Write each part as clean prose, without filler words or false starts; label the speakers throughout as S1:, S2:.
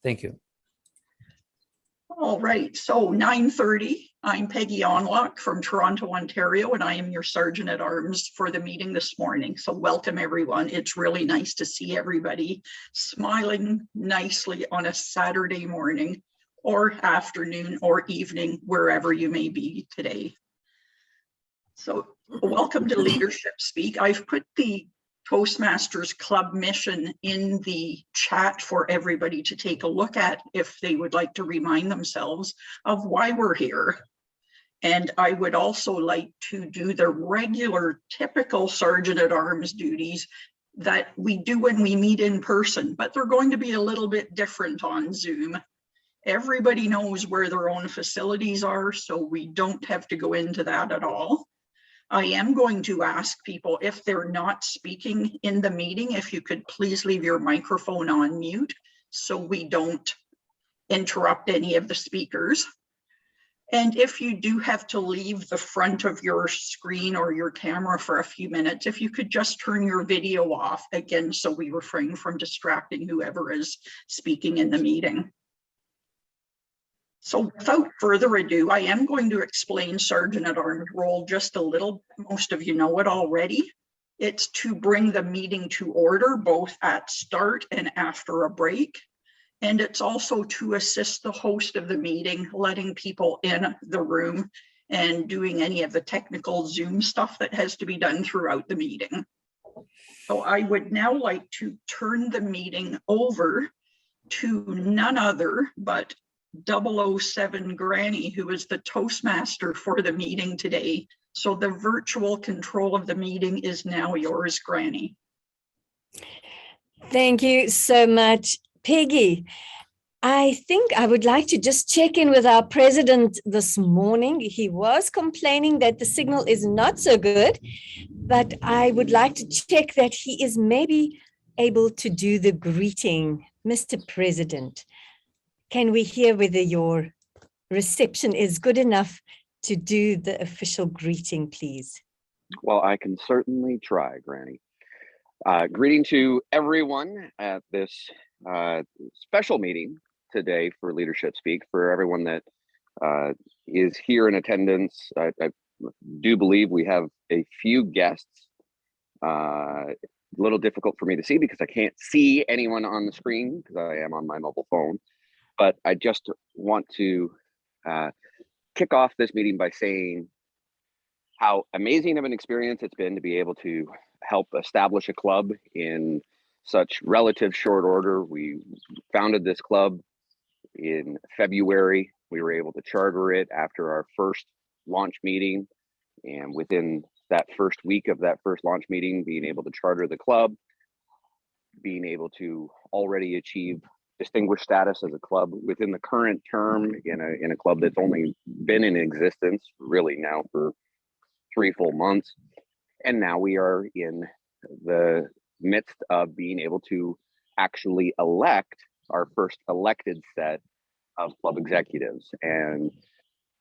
S1: Thank you.
S2: All right, so 9:30, I'm Peggy Onlock from Toronto, Ontario, and I am your Sergeant at Arms for the meeting this morning. So welcome everyone. It's really nice to see everybody smiling nicely on a Saturday morning or afternoon or evening, wherever you may be today. So welcome to Leadership Speak. I've put the Toastmasters Club mission in the chat for everybody to take a look at if they would like to remind themselves of why we're here. And I would also like to do the regular typical Sergeant at Arms duties that we do when we meet in person, but they're going to be a little bit different on Zoom. Everybody knows where their own facilities are, so we don't have to go into that at all. I am going to ask people, if they're not speaking in the meeting, if you could please leave your microphone on mute so we don't interrupt any of the speakers. And if you do have to leave the front of your screen or your camera for a few minutes, if you could just turn your video off again, so we refrain from distracting whoever is speaking in the meeting. So without further ado, I am going to explain Sergeant at Arms role just a little. Most of you know it already. It's to bring the meeting to order, both at start and after a break. And it's also to assist the host of the meeting, letting people in the room and doing any of the technical Zoom stuff that has to be done throughout the meeting. So I would now like to turn the meeting over to none other but 007 Granny, who is the Toastmaster for the meeting today. So the virtual control of the meeting is now yours, Granny.
S3: Thank you so much, Peggy. I think I would like to just check in with our president this morning. He was complaining that the signal is not so good, but I would like to check that he is maybe able to do the greeting. Mr. President, can we hear whether your reception is good enough to do the official greeting, please?
S4: Well, I can certainly try, Granny. Greeting to everyone at this special meeting today for Leadership Speak. For everyone that is here in attendance, I do believe we have a few guests. A little difficult for me to see because I can't see anyone on the screen because I am on my mobile phone. But I just want to kick off this meeting by saying how amazing of an experience it's been to be able to help establish a club in such relative short order. We founded this club in February. We were able to charter it after our first launch meeting. And within that first week of that first launch meeting, being able to charter the club, being able to already achieve distinguished status as a club within the current term in a club that's only been in existence really now for 3 full months. And now we are in the midst of being able to actually elect our first elected set of club executives. And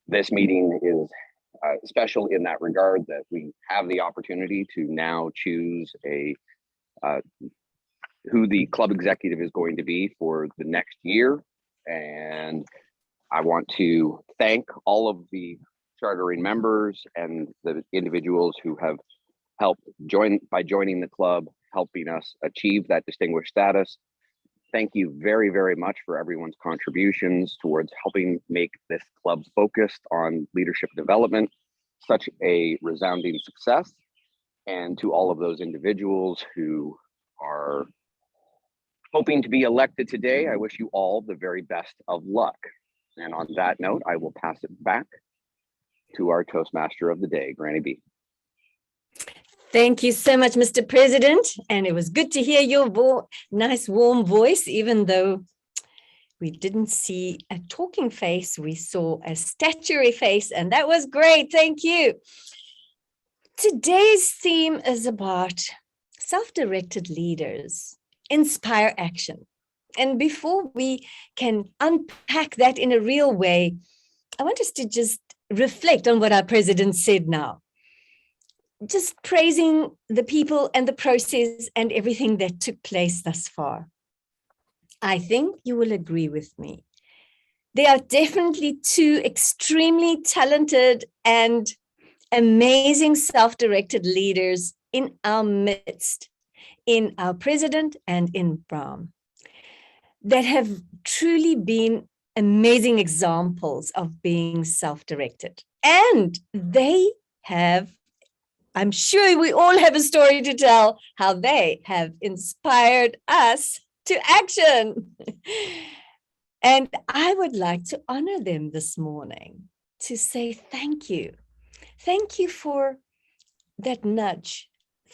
S4: this meeting is special in that regard, that we have the opportunity to now choose who the club executive is going to be for the next year. And I want to thank all of the chartering members and the individuals who have helped by joining the club, helping us achieve that distinguished status. Thank you very, very much for everyone's contributions towards helping make this club focused on leadership development such a resounding success. And to all of those individuals who are hoping to be elected today, I wish you all the very best of luck. And on that note, I will pass it back to our Toastmaster of the day, Granny B.
S3: Thank you so much, Mr. President. And it was good to hear your nice, warm voice, even though we didn't see a talking face, we saw a statuary face, and that was great. Thank you. Today's theme is about self-directed leaders inspire action. And before we can unpack that in a real way, I want us to just reflect on what our president said now. Just praising the people and the process and everything that took place thus far. I think you will agree with me. There are definitely two extremely talented and amazing self-directed leaders in our midst, in our president and in Brahm, that have truly been amazing examples of being self-directed. And they have, I'm sure we all have a story to tell, how they have inspired us to action. And I would like to honor them this morning, to say thank you. Thank you for that nudge.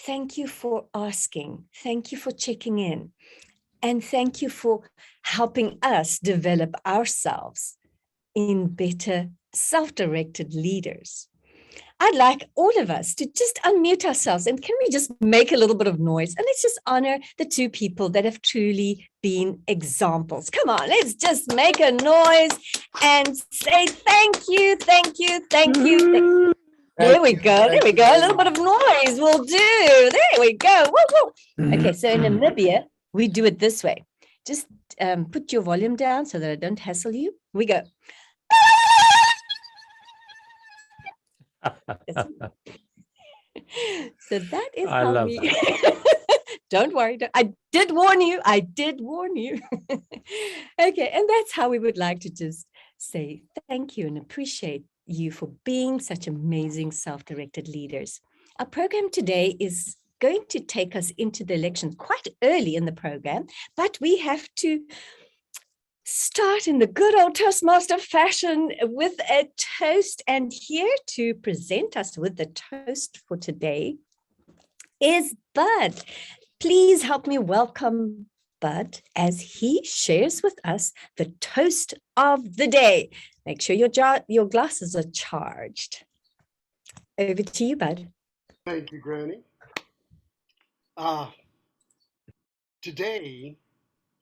S3: Thank you for asking. Thank you for checking in. And thank you for helping us develop ourselves in better self-directed leaders. I'd like all of us to just unmute ourselves, and can we just make a little bit of noise, and let's just honor the two people that have truly been examples. Come on, let's just make a noise and say thank you, thank you, thank you. There we go, there we go. A little bit of noise will do. There we go. Woo, woo. Okay, so in Namibia, we do it this way. Just put your volume down so that I don't hassle you. We go. So that is
S1: I
S3: how
S1: love
S3: we don't worry, I did warn you, okay, and that's how we would like to just say thank you and appreciate you for being such amazing self-directed leaders. Our program today is going to take us into the election quite early in the program, but we have to start in the good old Toastmaster fashion with a toast. And here to present us with the toast for today is Bud. Please help me welcome Bud as he shares with us the toast of the day. Make sure your glasses are charged. Over to you, Bud.
S5: Thank you, Granny. Today,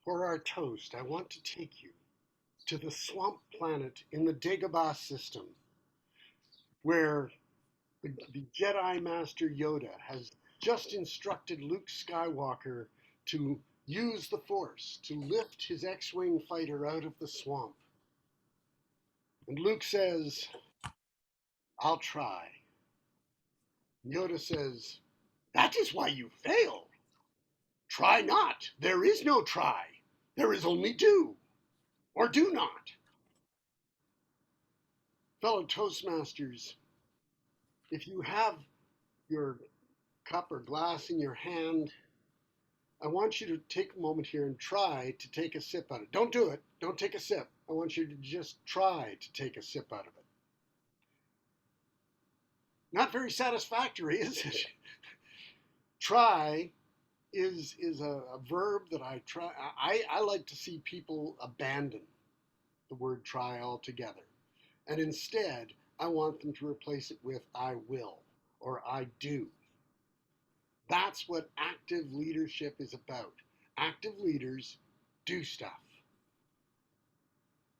S5: for our toast, I want to take you to the swamp planet in the Dagobah system, where the Jedi Master Yoda has just instructed Luke Skywalker to use the Force to lift his X-Wing fighter out of the swamp. And Luke says, "I'll try." Yoda says, "That is why you failed. Try not. There is no try. There is only do, or do not." Fellow Toastmasters, if you have your cup or glass in your hand, I want you to take a moment here and try to take a sip out of it. Don't do it. Don't take a sip. I want you to just try to take a sip out of it. Not very satisfactory, is it? Try is a verb that I like to see people abandon the word try altogether. And instead, I want them to replace it with I will or I do. That's what active leadership is about. Active leaders do stuff.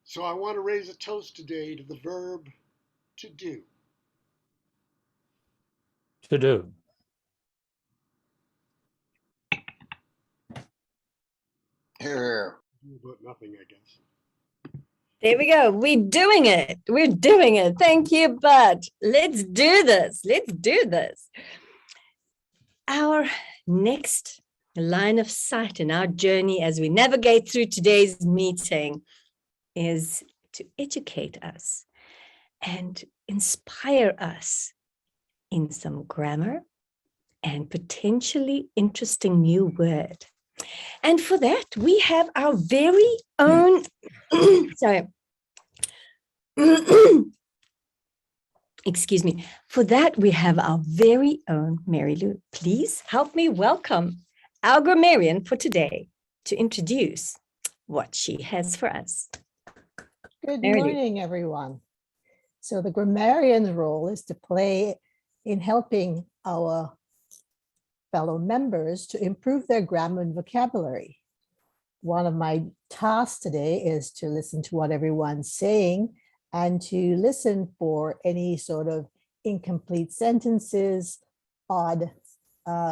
S5: So I want to raise a toast today to the verb to do.
S1: to do.
S5: Here. About nothing, I guess.
S3: There we go. We're doing it. We're doing it. Thank you, Bud. Let's do this. Let's do this. Our next line of sight in our journey as we navigate through today's meeting is to educate us and inspire us in some grammar and potentially interesting new word. And for that, we have our very own, sorry, excuse me. For that, we have our very own Mary Lou. Please help me welcome our grammarian for today to introduce what she has for us.
S6: Good
S3: Mary Lou.
S6: morning, everyone. So the grammarian's role is to play in helping our fellow members to improve their grammar and vocabulary. One of my tasks today is to listen to what everyone's saying and to listen for any sort of incomplete sentences, odd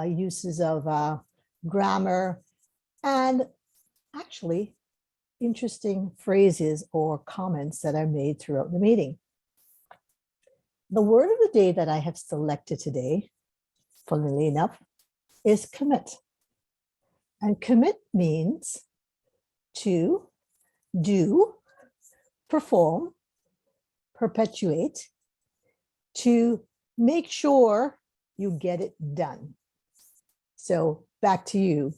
S6: uses of grammar, and actually interesting phrases or comments that are made throughout the meeting. The word of the day that I have selected today, funnily enough, is commit. And commit means to do, perform, perpetuate, to make sure you get it done. So back to you,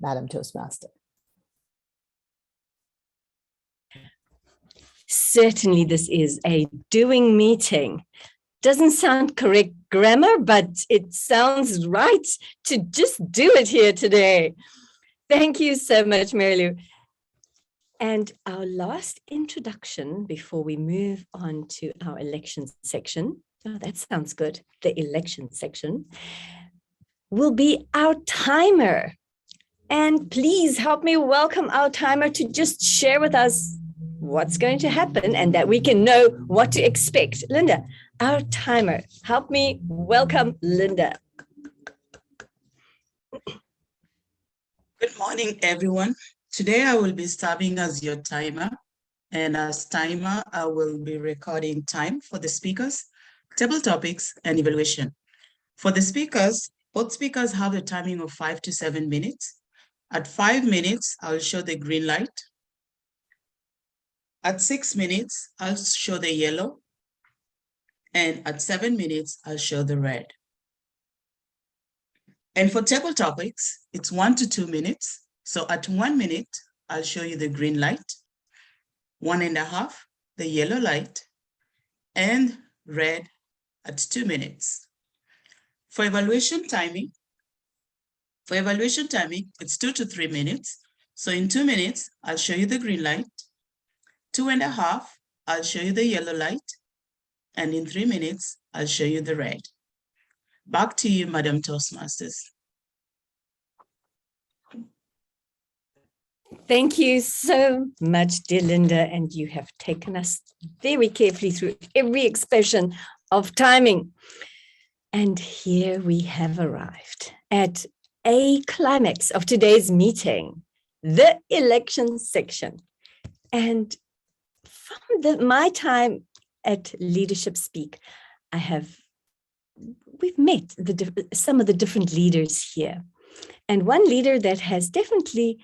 S6: Madam Toastmaster.
S3: Certainly, this is a doing meeting. Doesn't sound correct grammar, but it sounds right to just do it here today. Thank you so much, Marilu. And our last introduction before we move on to our election section, oh, that sounds good, the election section, will be our timer. And please help me welcome our timer to just share with us what's going to happen and that we can know what to expect. Linda, our timer, help me welcome Linda.
S1: Good morning, everyone. Today I will be serving as your timer, and as timer, I will be recording time for the speakers, table topics, and evaluation. For the speakers, both speakers have a timing of 5 to 7 minutes. At 5 minutes, I'll show the green light. At 6 minutes, I'll show the yellow. And at 7 minutes, I'll show the red. And for table topics, it's 1 to 2 minutes. So at 1 minute, I'll show you the green light, 1.5, the yellow light, and red at 2 minutes. For evaluation timing, it's 2 to 3 minutes. So in 2 minutes, I'll show you the green light, 2.5, I'll show you the yellow light, and in 3 minutes, I'll show you the red. Back to you, Madam Toastmasters.
S3: Thank you so much, dear Linda, and you have taken us very carefully through every expression of timing. And here we have arrived at a climax of today's meeting, the election section. And from my time at Leadership Speak, we've met some of the different leaders here. And one leader that has definitely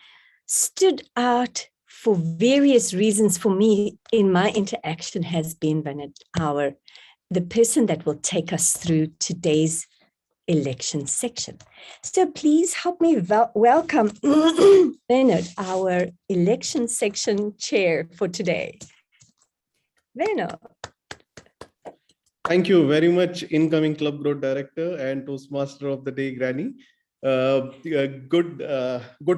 S3: stood out for various reasons for me in my interaction has been Bernard, the person that will take us through today's election section. So please help me welcome Bernard, our election section chair for today. Bernard.
S7: Thank you very much, incoming Club Growth Director and Toastmaster of the Day, Granny. Good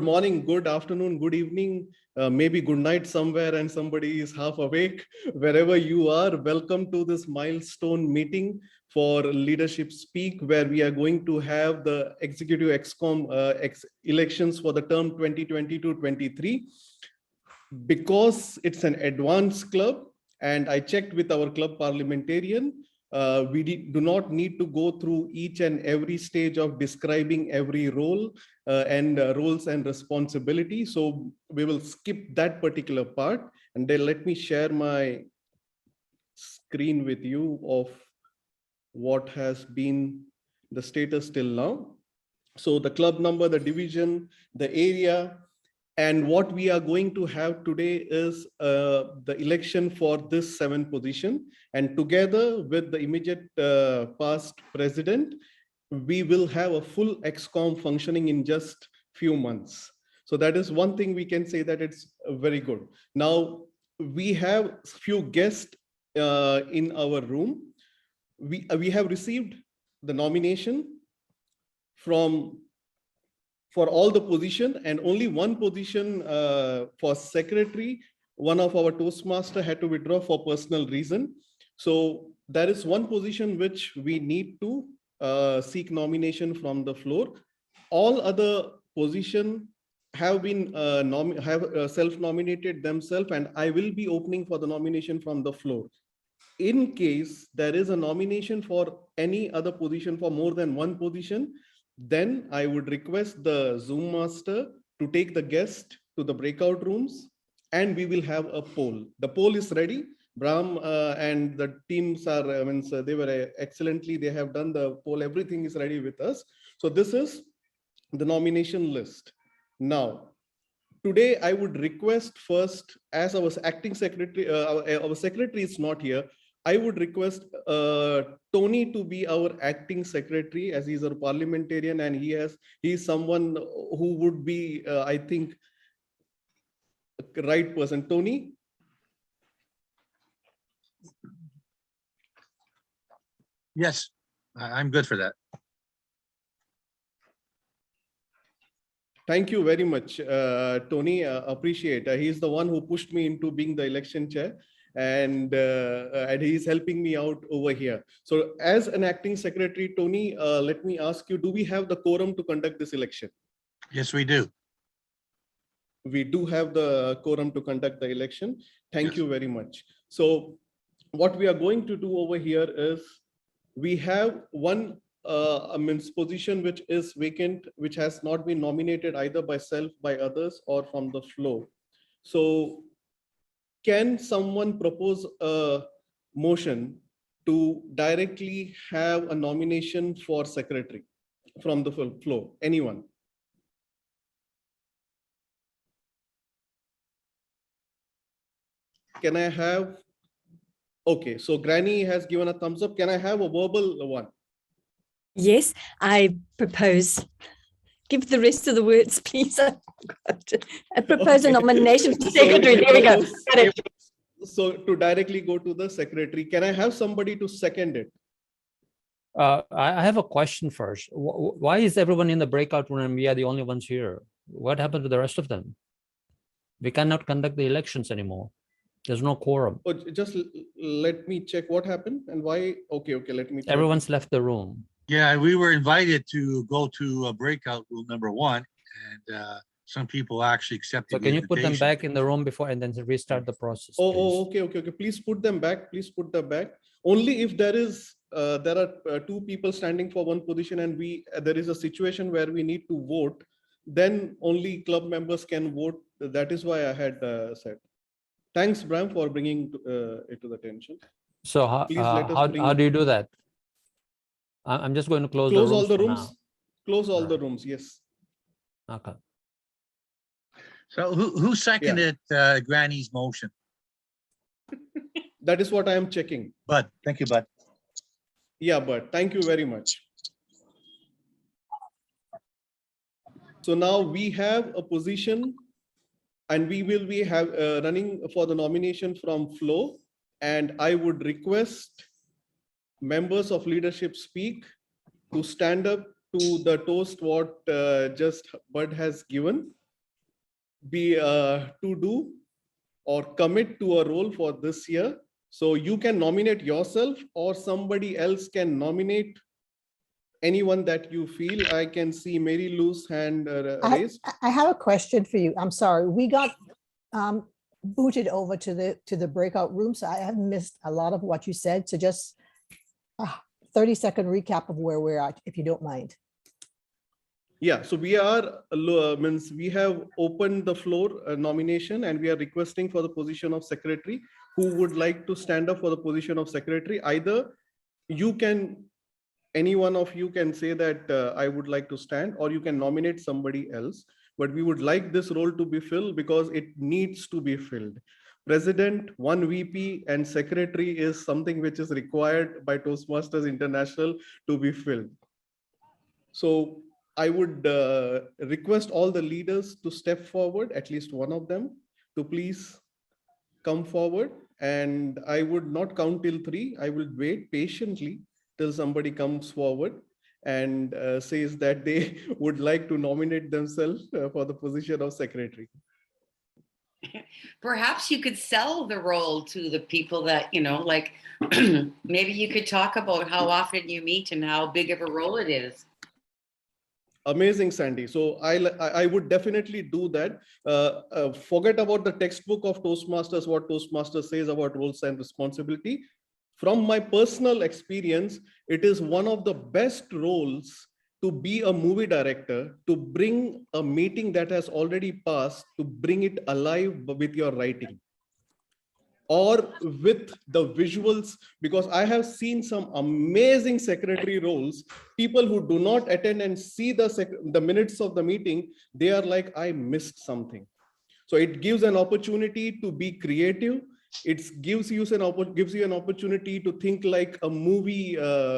S7: morning, good afternoon, good evening, maybe good night somewhere and somebody is half awake. Wherever you are, welcome to this milestone meeting for Leadership Speak, where we are going to have the Executive ExCom elections for the term 2022-23. Because it's an advanced club, and I checked with our club parliamentarian, we do not need to go through each and every stage of describing every role and roles and responsibility. So we will skip that particular part. And then let me share my screen with you of what has been the status till now. So the club number, the division, the area, and what we are going to have today is the election for this 7th position. And together with the immediate past president, we will have a full ExCom functioning in just few months. So that is one thing we can say that it's very good. Now, we have few guests in our room. We have received the nomination for all the position, and only one position for secretary. One of our Toastmaster had to withdraw for personal reason. So there is one position which we need to seek nomination from the floor. All other positions have been self-nominated themselves, and I will be opening for the nomination from the floor. In case there is a nomination for any other position for more than one position, then I would request the Zoom master to take the guest to the breakout rooms and we will have a poll. The poll is ready. Brahm and the teams are, they were excellently, they have done the poll. Everything is ready with us. So this is the nomination list. Now, today I would request first, as our acting secretary, our secretary is not here, I would request Tony to be our acting secretary, as he's a parliamentarian and he's someone who would be, I think, the right person. Tony?
S8: Yes, I'm good for that.
S7: Thank you very much, Tony. Appreciate. He's the one who pushed me into being the election chair, and he's helping me out over here. So as an acting secretary, Tony, let me ask you, do we have the quorum to conduct this election?
S8: Yes, we do.
S7: We do have the quorum to conduct the election. Thank
S8: Yes.
S7: you very much. So what we are going to do over here is we have one position which is vacant, which has not been nominated either by self, by others, or from the floor. So can someone propose a motion to directly have a nomination for secretary from the floor? Anyone? Can I have? Okay, so Granny has given a thumbs up. Can I have a verbal one?
S3: Yes, I propose. Give the rest of the words, please. I propose a
S7: Okay.
S3: nomination for
S7: So
S3: secretary. There we go.
S7: propose-
S3: Got it.
S7: So to directly go to the secretary, can I have somebody to second it?
S9: I have a question first. Why is everyone in the breakout room and we are the only ones here? What happened to the rest of them? We cannot conduct the elections anymore. There's no quorum.
S7: Oh, just let me check what happened and why. Okay, let me check.
S9: Everyone's left the room.
S8: Yeah, we were invited to go to a breakout room #1, and some people actually accepted.
S9: So
S8: the
S9: can you put them
S8: invitation.
S9: back in the room before and then restart the process?
S7: Oh,
S9: please?
S7: okay. Please put them back. Please put them back. Only if there are two people standing for one position and there is a situation where we need to vote, then only club members can vote. That is why I had said. Thanks, Brahm, for bringing it to the attention.
S9: So how,
S7: Please let us
S9: how do you do that? I'm just going to close
S7: all the
S9: for
S7: rooms.
S9: now.
S7: Close all the
S9: Right.
S7: rooms. Yes.
S9: Okay.
S8: So who seconded Granny's motion?
S7: That is what I am checking.
S8: Bud, thank you, Bud.
S7: Yeah, but thank you very much. So now we have a position and we will be running for the nomination from floor. And I would request members of leadership speak to stand up to the toast what just Bud has given. Be to do or commit to a role for this year. So you can nominate yourself or somebody else can nominate anyone that you feel. I can see Mary Lou's hand raised.
S6: I have a question for you. I'm sorry. We got booted over to the breakout room, so I have missed a lot of what you said. So just 30-second recap of where we're at, if you don't mind.
S7: Yeah, so we have opened the floor nomination and we are requesting for the position of secretary. Who would like to stand up for the position of secretary? Either any one of you can say that I would like to stand, or you can nominate somebody else. But we would like this role to be filled because it needs to be filled. President, one VP, and secretary is something which is required by Toastmasters International to be filled. So I would request all the leaders to step forward, at least one of them, to please come forward. And I would not count till 3. I will wait patiently till somebody comes forward and says that they would like to nominate themselves for the position of secretary.
S10: Perhaps you could sell the role to the people that, like maybe you could talk about how often you meet and how big of a role it is.
S7: Amazing, Sandy. So I would definitely do that. Forget about the textbook of Toastmasters, what Toastmasters says about roles and responsibility. From my personal experience, it is one of the best roles to be a movie director, to bring a meeting that has already passed, to bring it alive with your writing or with the visuals, because I have seen some amazing secretary roles, people who do not attend and see the minutes of the meeting, they are like, I missed something. So it gives an opportunity to be creative. It gives you an opportunity to think like a movie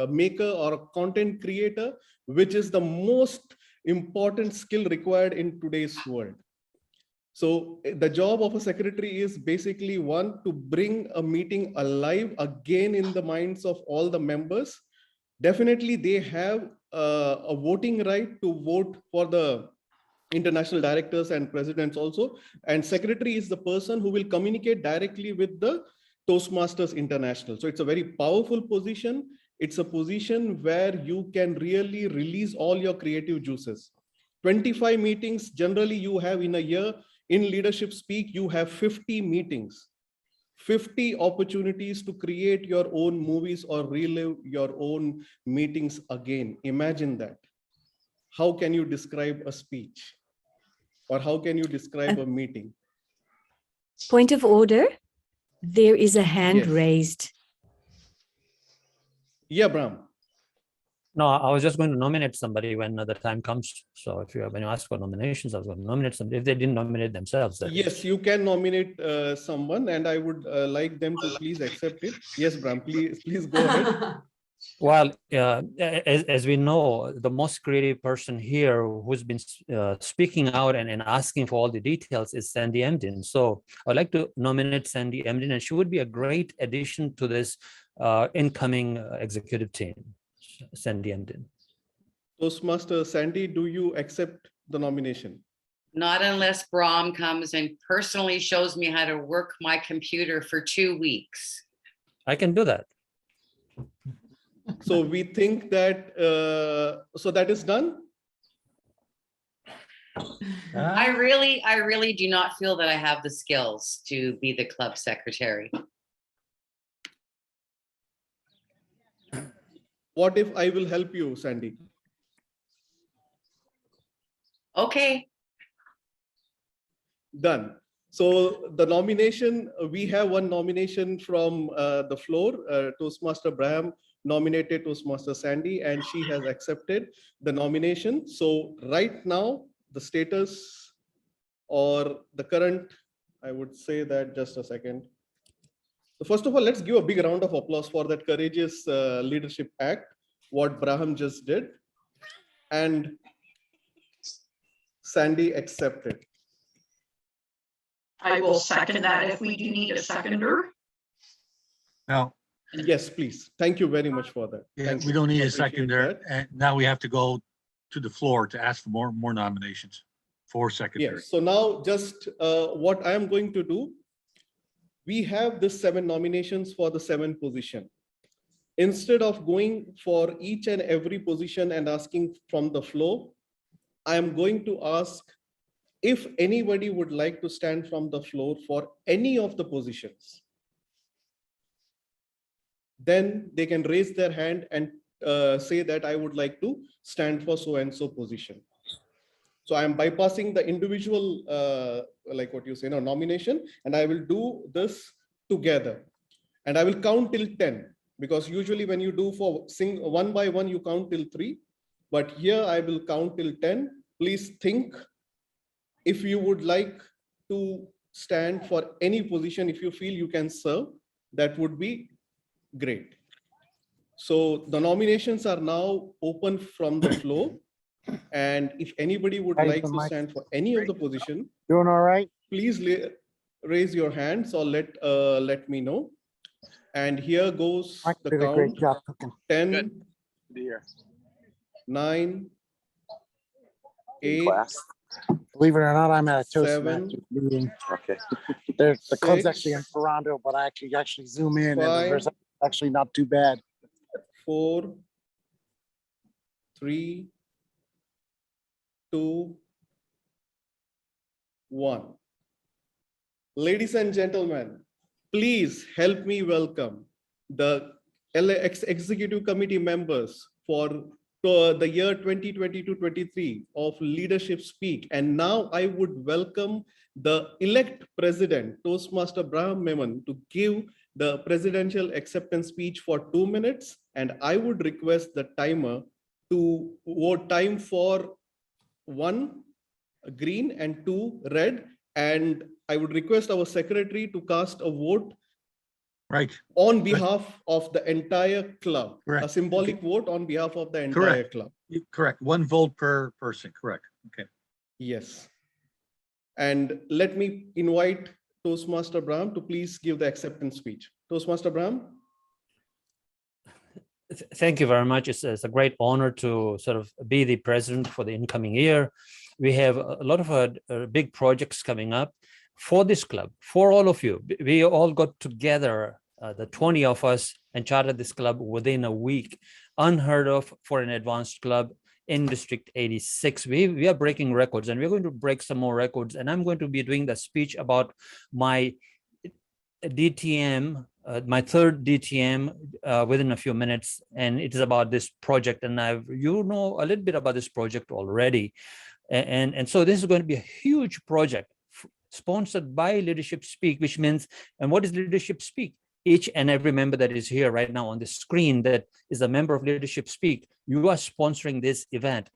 S7: maker or a content creator, which is the most important skill required in today's world. So the job of a secretary is basically one, to bring a meeting alive again in the minds of all the members. Definitely they have a voting right to vote for the international directors and presidents also. And secretary is the person who will communicate directly with the Toastmasters International. So it's a very powerful position. It's a position where you can really release all your creative juices. 25 meetings generally you have in a year. In Leadership Speak, you have 50 meetings, 50 opportunities to create your own movies or relive your own meetings again. Imagine that. How can you describe a speech? Or how can you describe a meeting?
S3: Point of order. There is a hand
S7: Yes.
S3: raised.
S7: Yeah, Brahm.
S9: No, I was just going to nominate somebody when the time comes. So when you ask for nominations, I was going to nominate somebody if they didn't nominate themselves.
S7: Yes, you can nominate someone, and I would like them to please accept it. Yes, Brahm, please go ahead.
S9: Well, as we know, the most creative person here who's been speaking out and asking for all the details is Sandy Emden. So I'd like to nominate Sandy Emden, and she would be a great addition to this incoming executive team. Sandy Emden.
S7: Toastmaster Sandy, do you accept the nomination?
S10: Not unless Brahm comes and personally shows me how to work my computer for 2 weeks.
S9: I can do that.
S7: So we think that, so that is done?
S10: I really do not feel that I have the skills to be the club secretary.
S7: What if I will help you, Sandy?
S10: Okay.
S7: Done. So the nomination, we have one nomination from the floor. Toastmaster Brahm nominated Toastmaster Sandy, and she has accepted the nomination. So right now, the status or the current, I would say that, just a second. So first of all, let's give a big round of applause for that courageous leadership act, what Brahm just did. And Sandy accepted.
S2: I will second that if we do need a seconder.
S8: Now,
S7: Yes, please. Thank you very much for that.
S8: yeah,
S7: Thank
S8: we
S7: you.
S8: don't need a
S7: Appreciate
S8: seconder,
S7: that.
S8: and now we have to go to the floor to ask for more nominations for secretary.
S7: Yes. So now just what I am going to do, we have the 7 nominations for the 7 position. Instead of going for each and every position and asking from the floor, I am going to ask if anybody would like to stand from the floor for any of the positions. Then they can raise their hand and say that I would like to stand for so and so position. So I am bypassing the individual, like what you say, nomination, and I will do this together. And I will count till 10, because usually when you do for one by one, you count till 3. But here I will count till 10. Please think if you would like to stand for any position, if you feel you can serve, that would be great. So the nominations are now open from the floor. And if anybody would like to stand for any of the position,
S11: doing all right,
S7: please raise your hands or let me know. And here goes
S11: I
S7: the
S11: did a great
S7: count.
S11: job cooking.
S7: 10, 9, 8,
S11: Believe it or not, I'm at a
S7: 7,
S11: Toastmaster meeting. Okay. The club's
S7: 6,
S11: actually in Toronto, but I could actually zoom in, and
S7: 5,
S11: there's actually not too bad.
S7: 4, 3, 2, 1. Ladies and gentlemen, please help me welcome the LX Executive Committee members for the year 2022-23 of Leadership Speak. And now I would welcome the elect president, Toastmaster Brahm, to give the presidential acceptance speech for 2 minutes. And I would request the timer to vote time for 1 green and 2 red. And I would request our secretary to cast a vote on behalf of the entire club.
S8: Correct.
S7: A symbolic vote on behalf of the entire club.
S8: Correct. 1 vote per person. Correct. Okay.
S7: Yes. And let me invite Toastmaster Brahm to please give the acceptance speech. Toastmaster Brahm.
S9: Thank you very much. It's a great honor to sort of be the president for the incoming year. We have a lot of big projects coming up for this club, for all of you. We all got together, the 20 of us, and chartered this club within a week. Unheard of for an advanced club in District 86. We are breaking records, and we're going to break some more records. And I'm going to be doing the speech about my DTM, my third DTM within a few minutes. And it is about this project. And you know a little bit about this project already. And so this is going to be a huge project sponsored by Leadership Speak, which means, and what is Leadership Speak? Each and every member that is here right now on the screen that is a member of Leadership Speak, you are sponsoring this event.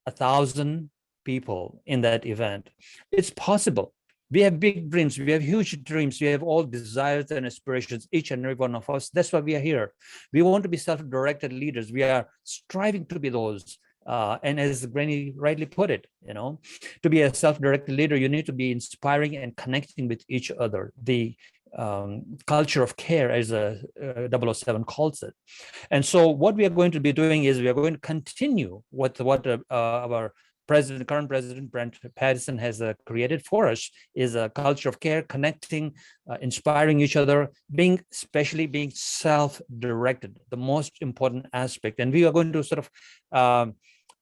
S9: 1,000 people in that event. It's possible. We have big dreams. We have huge dreams. We have all desires and aspirations, each and every one of us. That's why we are here. We want to be self-directed leaders. We are striving to be those. And as Granny rightly put it, to be a self-directed leader, you need to be inspiring and connecting with each other. The culture of care, as 007 calls it. And so what we are going to be doing is we are going to continue what our current president, Brent Patterson, has created for us, is a culture of care, connecting, inspiring each other, especially being self-directed, the most important aspect. And we are going to sort of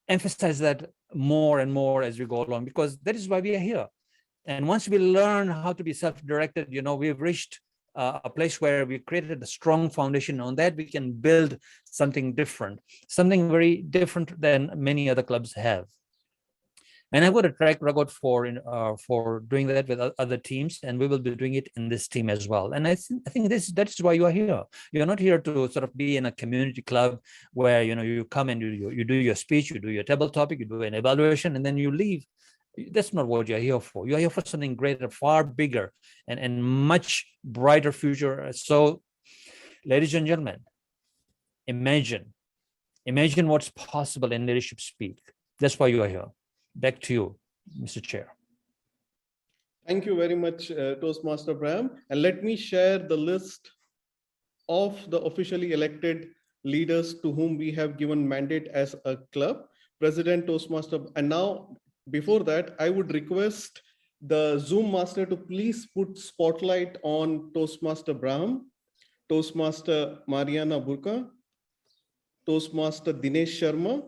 S9: emphasize that more and more as we go along, because that is why we are here. And once we learn how to be self-directed, we've reached a place where we created a strong foundation. On that, we can build something different, something very different than many other clubs have. And I've got a track record for doing that with other teams, and we will be doing it in this team as well. And I think that's why you are here. You're not here to sort of be in a community club where you come and you do your speech, you do your table topic, you do an evaluation, and then you leave. That's not what you're here for. You're here for something greater, far bigger, and much brighter future. So, ladies and gentlemen, imagine what's possible in Leadership Speak. That's why you are here. Back to you, Mr. Chair.
S7: Thank you very much, Toastmaster Brahm. And let me share the list of the officially elected leaders to whom we have given mandate as a club. President, Toastmaster, and now, before that, I would request the Zoom master to please put spotlight on Toastmaster Brahm, Toastmaster Mariana Burka, Toastmaster Dinesh Sharma,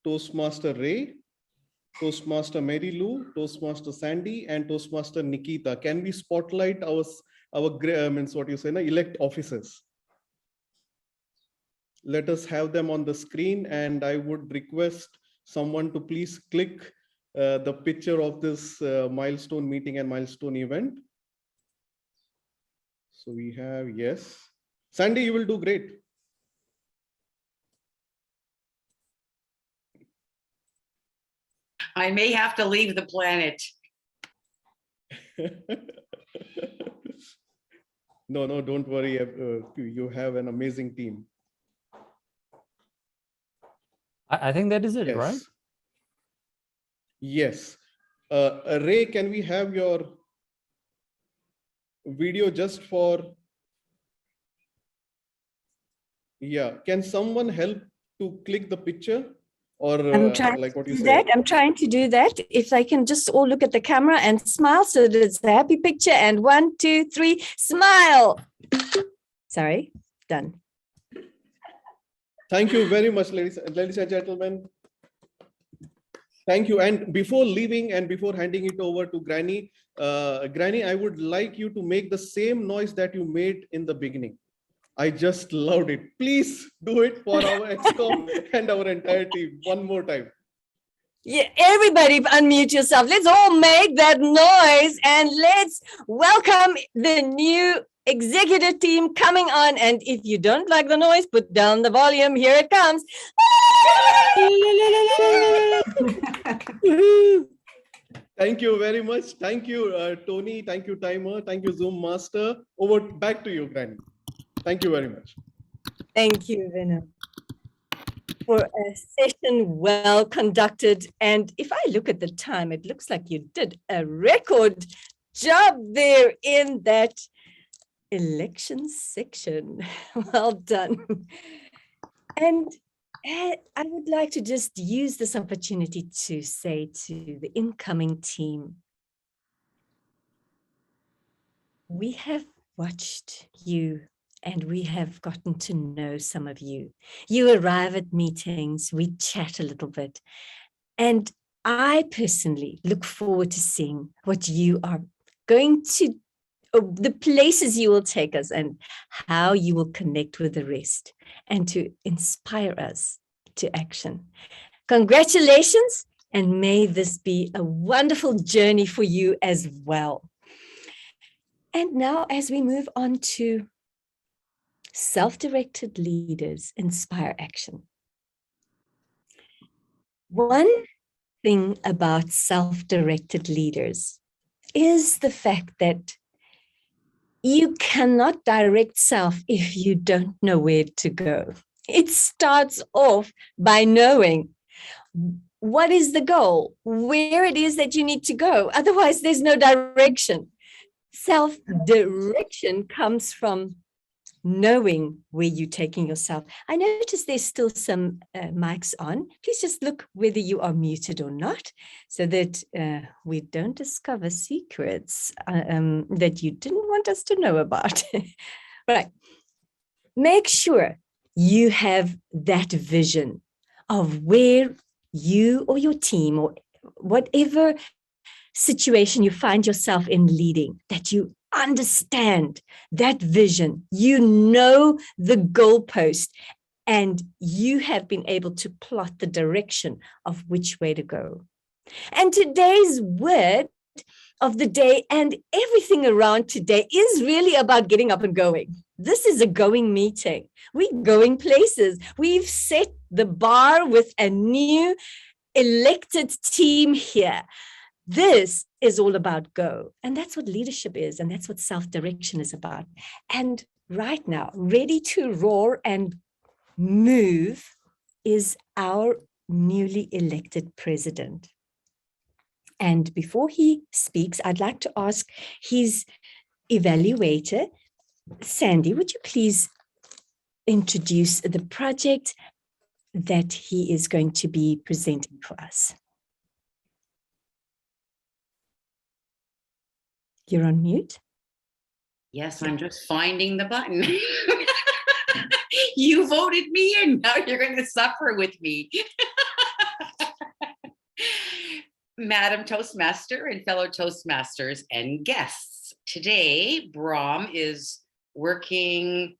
S7: Toastmaster Ray, Toastmaster Mary Lou, Toastmaster Sandy, and Toastmaster Nikhita. Can we spotlight our elect officers? Let us have them on the screen, and I would request someone to please click the picture of this milestone meeting and milestone event. So we have, yes. Sandy, you will do great.
S10: I may have to leave the planet.
S7: No, don't worry. You have an amazing team.
S9: I think that is it,
S7: Yes.
S9: right?
S7: Yes. Ray, can we have your video just for... Yeah, can someone help to click the picture? Or like what you said?
S3: I'm trying to do that. If they can just all look at the camera and smile so that it's a happy picture. And 1, 2, 3, smile. Sorry, done.
S7: Thank you very much, ladies and gentlemen. Thank you. And before leaving and before handing it over to Granny, I would like you to make the same noise that you made in the beginning. I just loved it. Please do it for our XCOM and our entire team one more time.
S3: Yeah, everybody unmute yourself. Let's all make that noise and let's welcome the new executive team coming on. And if you don't like the noise, put down the volume. Here it comes.
S7: Thank you very much. Thank you, Tony. Thank you, Timer. Thank you, Zoom Master. Over back to you, Granny. Thank you very much.
S3: Thank you, Vina, for a session well conducted. And if I look at the time, it looks like you did a record job there in that election section. Well done. And I would like to just use this opportunity to say to the incoming team, we have watched you and we have gotten to know some of you. You arrive at meetings, we chat a little bit, and I personally look forward to seeing what you are going to, the places you will take us and how you will connect with the rest and to inspire us to action. Congratulations, and may this be a wonderful journey for you as well. And now, as we move on to self-directed leaders inspire action. One thing about self-directed leaders is the fact that you cannot direct self if you don't know where to go. It starts off by knowing what is the goal, where it is that you need to go. Otherwise, there's no direction. Self-direction comes from knowing where you're taking yourself. I notice there's still some mics on. Please just look whether you are muted or not, so that we don't discover secrets that you didn't want us to know about. Right. Make sure you have that vision of where you or your team or whatever situation you find yourself in leading, that you understand that vision, you know the goalpost, and you have been able to plot the direction of which way to go. And today's word of the day and everything around today is really about getting up and going. This is a going meeting. We're going places. We've set the bar with a new elected team here. This is all about go. And that's what leadership is. And that's what self-direction is about. And right now, ready to roar and move is our newly elected president. And before he speaks, I'd like to ask his evaluator, Sandy, would you please introduce the project that he is going to be presenting for us? You're on mute.
S10: Yes, I'm just finding the button. You voted me in. Now you're going to suffer with me. Madam Toastmaster and fellow Toastmasters and guests. Today, Brahm is working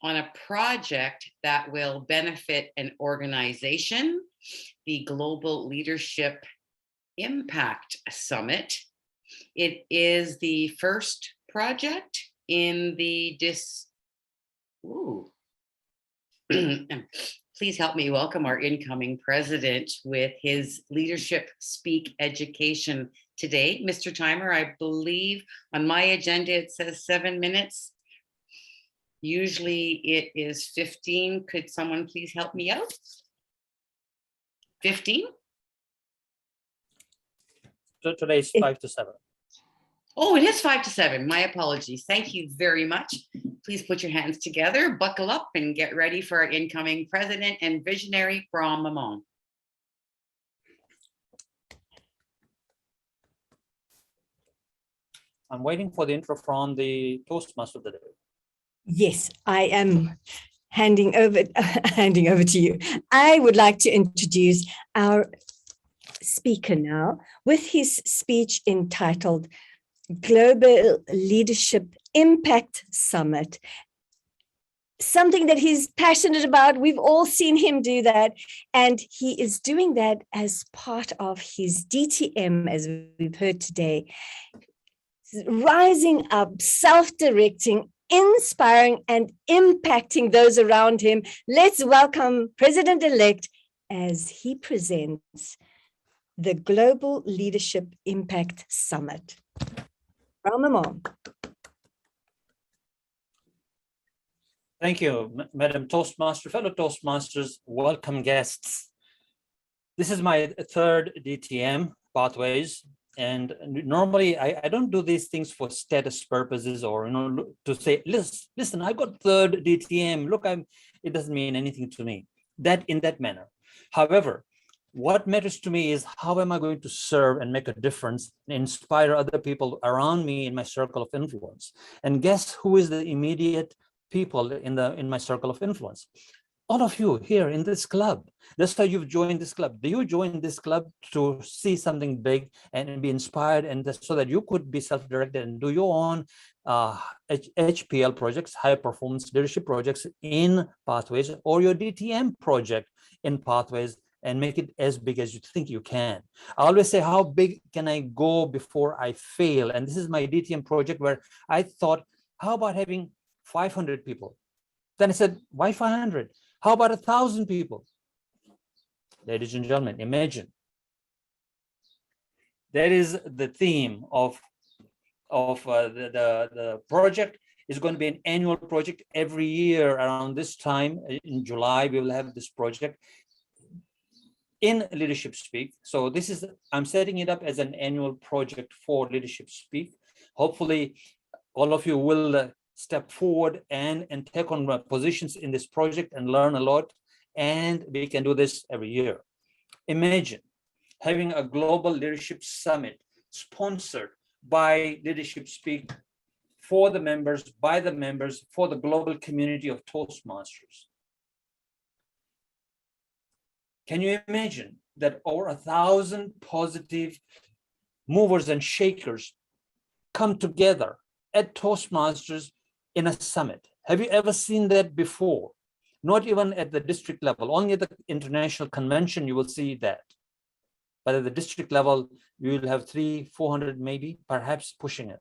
S10: on a project that will benefit an organization, the Global Leadership Impact Summit. It is the first project in the Please help me welcome our incoming president with his leadership speak education today. Mr. Timer, I believe on my agenda it says 7 minutes. Usually it is 15. Could someone please help me out? 15?
S9: So today is 5 to 7.
S10: Oh, it is 5 to 7. My apologies. Thank you very much. Please put your hands together, buckle up, and get ready for our incoming president and visionary, Brahm.
S9: I'm waiting for the intro from the Toastmaster of the day.
S3: Yes, I am handing over to you. I would like to introduce our speaker now with his speech entitled Global Leadership Impact Summit. something that he's passionate about. We've all seen him do that. And he is doing that as part of his DTM, as we've heard today. Rising up, self-directing, inspiring, and impacting those around him. Let's welcome President-elect as he presents the Global Leadership Impact Summit. Brahm.
S9: Thank you, Madam Toastmaster, fellow Toastmasters, welcome guests. This is my third DTM, Pathways, and normally I don't do these things for status purposes or to say, listen, I got third DTM. Look, it doesn't mean anything to me. That in that manner. However, what matters to me is how am I going to serve and make a difference, and inspire other people around me in my circle of influence. And guess who is the immediate people in my circle of influence? All of you here in this club. That's why you've joined this club. Do you join this club to see something big and be inspired, and so that you could be self-directed and do your own HPL projects, high performance leadership projects in Pathways, or your DTM project in Pathways, and make it as big as you think you can. I always say, how big can I go before I fail? And this is my DTM project, where I thought, how about having 500 people? Then I said, why 500? How about 1,000 people? Ladies and gentlemen, imagine. That is the theme of the project. Is going to be an annual project. Every year around this time in July, we will have this project in Leadership Speak. So this is, I'm setting it up as an annual project for Leadership Speak. Hopefully all of you will step forward and take on positions in this project and learn a lot. And we can do this every year. Imagine having a global leadership summit sponsored by Leadership Speak, for the members, by the members, for the global community of Toastmasters. Can you imagine that over 1,000 positive movers and shakers come together at Toastmasters in a summit? Have you ever seen that before? Not even at the district level, only at the international convention you will see that. But at the district level, you will have 300-400 maybe, perhaps pushing it.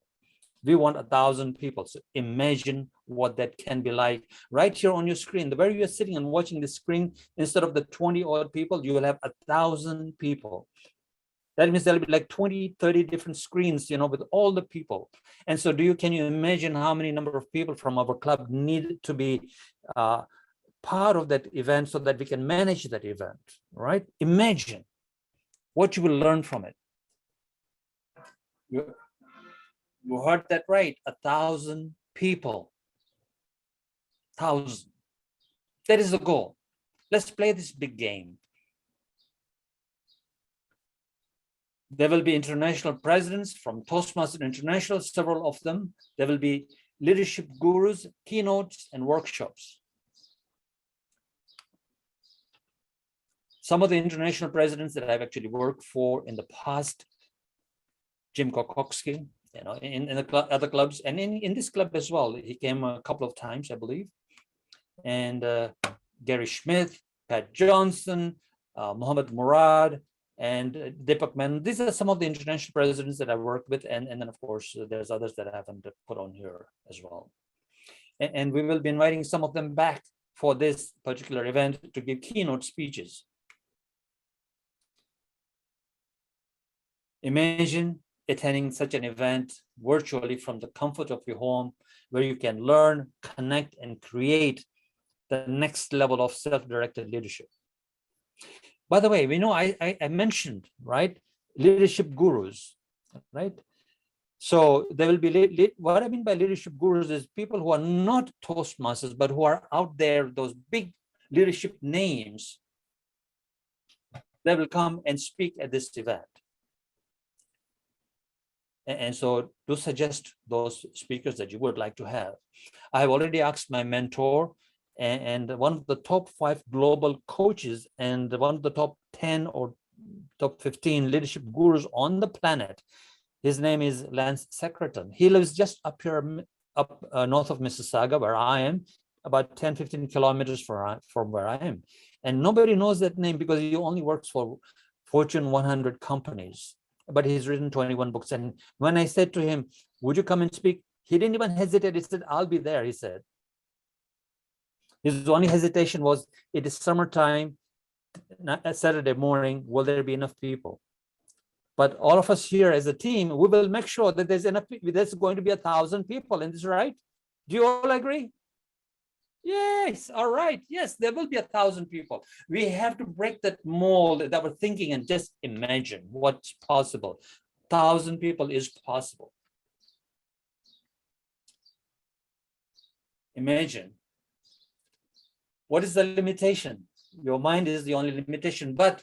S9: We want 1,000 people. So imagine what that can be like right here on your screen. The way you're sitting and watching the screen, instead of the 20-odd people, you will have 1,000 people. That means there'll be like 20, 30 different screens, with all the people. And so can you imagine how many number of people from our club need to be part of that event so that we can manage that event, right? Imagine what you will learn from it. You heard that right, 1,000 people. 1,000. That is the goal. Let's play this big game. There will be international presidents from Toastmasters International, several of them. There will be leadership gurus, keynotes, and workshops. Some of the international presidents that I've actually worked for in the past, Jim Kokoski, in the other clubs, and in this club as well. He came a couple of times, I believe. And Gary Schmidt, Pat Johnson, Mohammed Murad, and Deepak Menon. These are some of the international presidents that I've worked with. And then, of course, there's others that I haven't put on here as well. And we will be inviting some of them back for this particular event to give keynote speeches. Imagine attending such an event virtually from the comfort of your home, where you can learn, connect, and create the next level of self-directed leadership. By the way, I mentioned, right, leadership gurus, right? So there will be, what I mean by leadership gurus is people who are not Toastmasters, but who are out there, those big leadership names that will come and speak at this event. And so do suggest those speakers that you would like to have. I have already asked my mentor and one of the top 5 global coaches and one of the top 10 or top 15 leadership gurus on the planet. His name is Lance Secretan. He lives just up here, north of Mississauga, where I am. about 10, 15 kilometers from where I am. And nobody knows that name because he only works for Fortune 100 companies. But he's written 21 books. And when I said to him, would you come and speak? He didn't even hesitate. He said, I'll be there, he said. His only hesitation was, it is summertime, Saturday morning, will there be enough people? But all of us here as a team, we will make sure that there's enough, there's going to be 1,000 people in this, right? Do you all agree? Yes, all right. Yes, there will be 1,000 people. We have to break that mold that we're thinking and just imagine what's possible. 1,000 people is possible. Imagine. What is the limitation? Your mind is the only limitation, but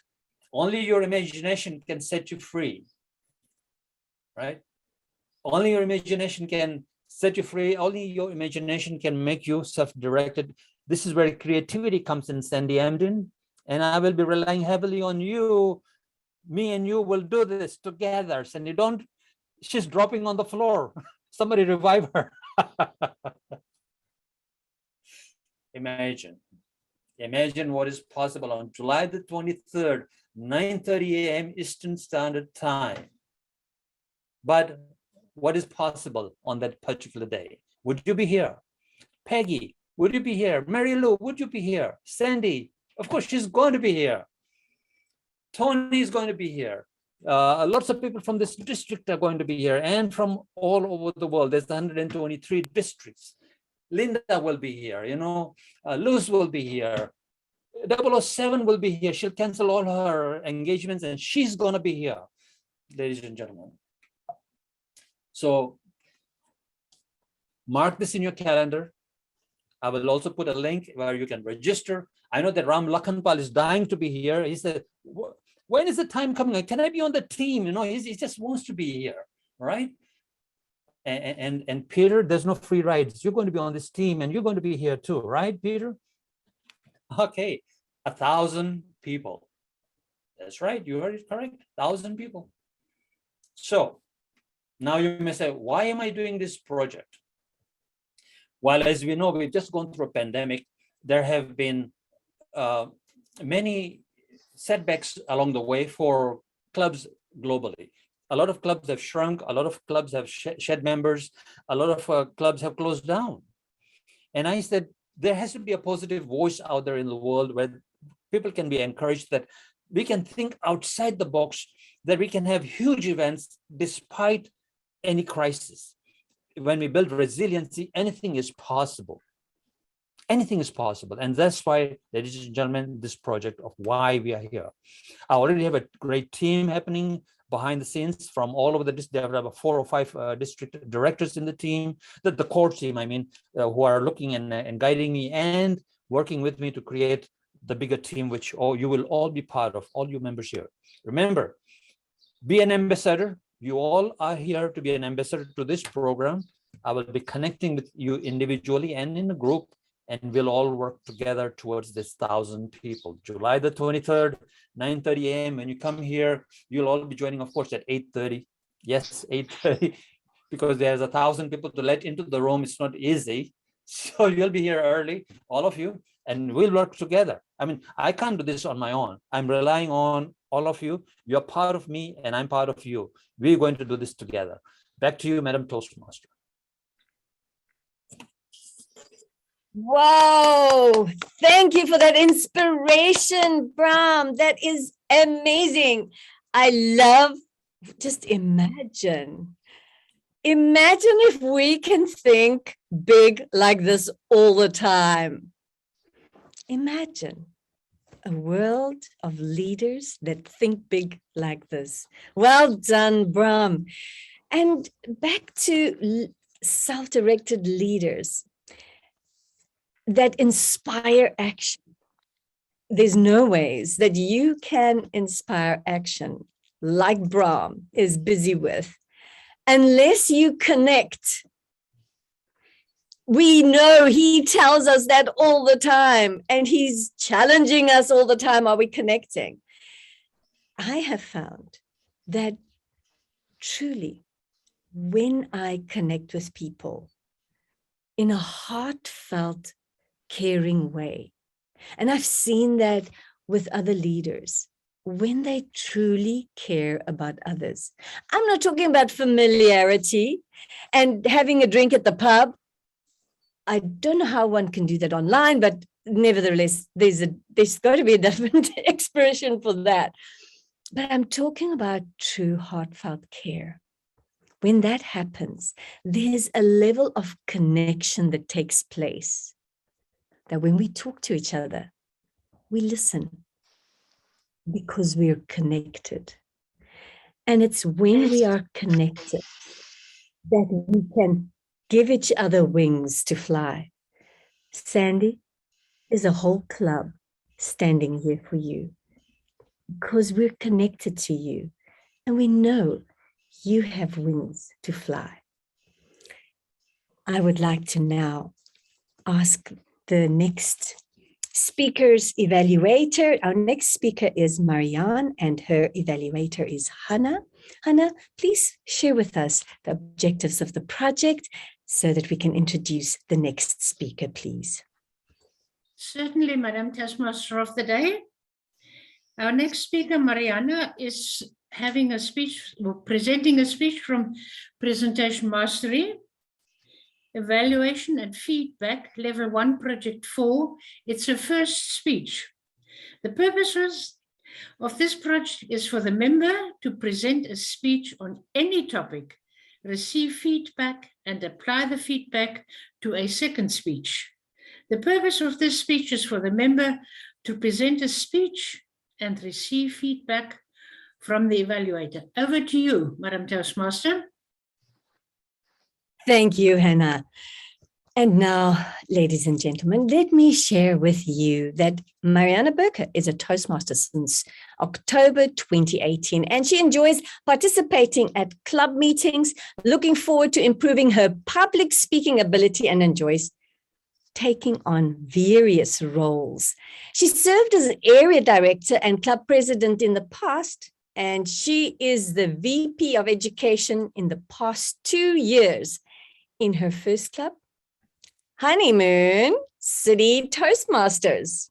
S9: only your imagination can set you free, right? Only your imagination can set you free. Only your imagination can make you self-directed. This is where creativity comes in, Sandy Amden. And I will be relying heavily on you. Me and you will do this together. Sandy, don't, she's dropping on the floor. Somebody revive her. Imagine what is possible on July the 23rd, 9:30 a.m. Eastern Standard Time. But what is possible on that particular day? Would you be here? Peggy, would you be here? Mary Lou, would you be here? Sandy, of course, she's going to be here. Tony is going to be here. Lots of people from this district are going to be here and from all over the world. There's 123 districts. Linda will be here, you know, Luz will be here. 007 will be here. She'll cancel all her engagements and she's going to be here, ladies and gentlemen. So mark this in your calendar. I will also put a link where you can register. I know that Ram Lakhanpal is dying to be here. He said, when is the time coming? Can I be on the team? You know, he just wants to be here, right? And Peter, there's no free rides. You're going to be on this team and you're going to be here too, right, Peter? Okay, 1,000 people. That's right, you heard it correct, 1,000 people. So now you may say, why am I doing this project? Well, as we know, we've just gone through a pandemic. There have been many setbacks along the way for clubs globally. A lot of clubs have shrunk, a lot of clubs have shed members, a lot of clubs have closed down. And I said, there has to be a positive voice out there in the world where people can be encouraged that we can think outside the box, that we can have huge events despite any crisis. When we build resiliency, anything is possible. Anything is possible. And that's why, ladies and gentlemen, this project of why we are here. I already have a great team happening behind the scenes from all over the district. There are about 4 or 5 district directors in the team, the core team, I mean, who are looking and guiding me and working with me to create the bigger team, which you will all be part of, all you members here. Remember, be an ambassador. You all are here to be an ambassador to this program. I will be connecting with you individually and in a group, and we'll all work together towards this 1,000 people. July the 23rd, 9:30 a.m. When you come here, you'll all be joining, of course, at 8:30. Yes, 8:30, because there's 1,000 people to let into the room. It's not easy. So you'll be here early, all of you, and we'll work together. I mean, I can't do this on my own. I'm relying on all of you. You're part of me, and I'm part of you. We're going to do this together. Back to you, Madam Toastmaster.
S3: Whoa, thank you for that inspiration, Brahm. That is amazing. I love, just imagine if we can think big like this all the time. Imagine a world of leaders that think big like this. Well done, Brahm. And back to self-directed leaders that inspire action. There's no ways that you can inspire action like Brahm is busy with unless you connect. We know he tells us that all the time, and he's challenging us all the time. Are we connecting? I have found that truly, when I connect with people in a heartfelt caring way. And I've seen that with other leaders when they truly care about others. I'm not talking about familiarity and having a drink at the pub. I don't know how one can do that online, but nevertheless, there's got to be a different expression for that. But I'm talking about true heartfelt care. When that happens, there's a level of connection that takes place. That when we talk to each other, we listen because we're connected. And it's when we are connected that we can give each other wings to fly. Sandy, there's a whole club standing here for you because we're connected to you and we know you have wings to fly. I would like to now ask the next speaker's evaluator. Our next speaker is Mariana and her evaluator is Hannah. Hannah, please share with us the objectives of the project so that we can introduce the next speaker, please.
S12: Certainly, Madam Toastmaster of the Day. Our next speaker, Mariana, is having a speech, or presenting a speech from Presentation Mastery, Evaluation and Feedback, Level 1, Project 4. It's her first speech. The purpose of this project is for the member to present a speech on any topic, receive feedback, and apply the feedback to a second speech. The purpose of this speech is for the member to present a speech and receive feedback from the evaluator. Over to you, Madam Toastmaster.
S3: Thank you, Hannah. And now, ladies and gentlemen, let me share with you that Mariana Burka is a Toastmaster since October 2018, and she enjoys participating at club meetings, looking forward to improving her public speaking ability, and enjoys taking on various roles. She served as area director and club president in the past, and she is the VP of Education in the past 2 years in her first club, Honeymoon City Toastmasters.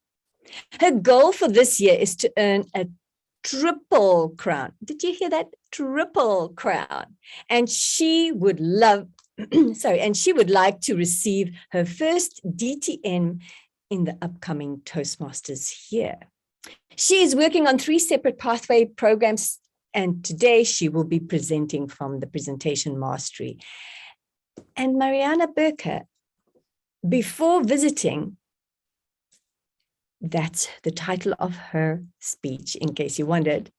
S3: Her goal for this year is to earn a triple crown. Did you hear that? Triple crown. And she would love, and she would like to receive her first DTM in the upcoming Toastmasters year. She is working on 3 separate pathway programs, and today she will be presenting from the Presentation Mastery. And Mariana Burka, before visiting, that's the title of her speech, in case you wondered,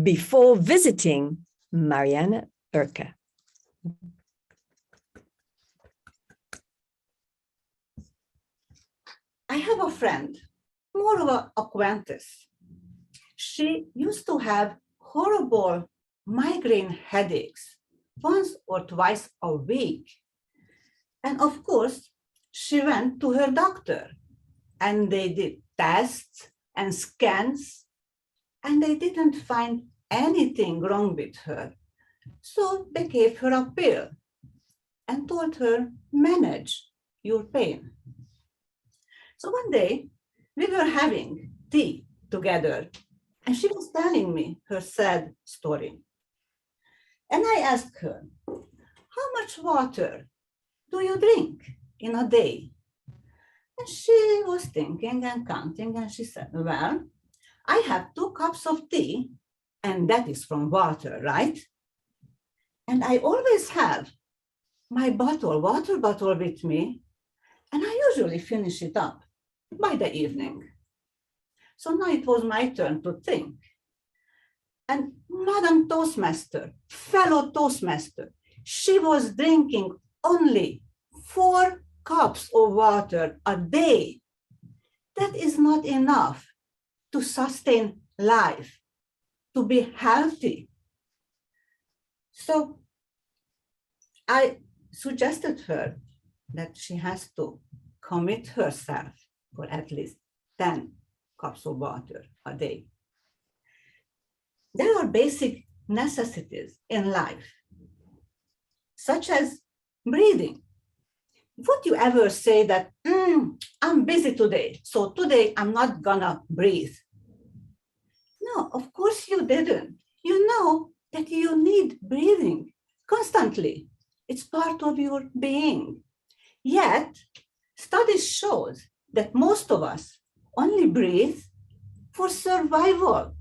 S3: before visiting Mariana Burka.
S13: I have a friend, more of an acquaintance. She used to have horrible migraine headaches once or twice a week. And of course, she went to her doctor and they did tests and scans and they didn't find anything wrong with her. So they gave her a pill and told her, manage your pain. So one day we were having tea together and she was telling me her sad story. And I asked her, how much water do you drink in a day? And she was thinking and counting and she said, well, I have 2 cups of tea and that is from water, right? And I always have my water bottle with me and I usually finish it up by the evening. So now it was my turn to think. And Madam Toastmaster, fellow Toastmaster, she was drinking only 4 cups of water a day. That is not enough to sustain life, to be healthy. So I suggested her that she has to commit herself for at least 10 cups of water a day. There are basic necessities in life, such as breathing. Would you ever say that, I'm busy today, so today I'm not gonna breathe. No, of course you didn't. You know that you need breathing constantly. It's part of your being. Yet, studies show that most of us only breathe for survival.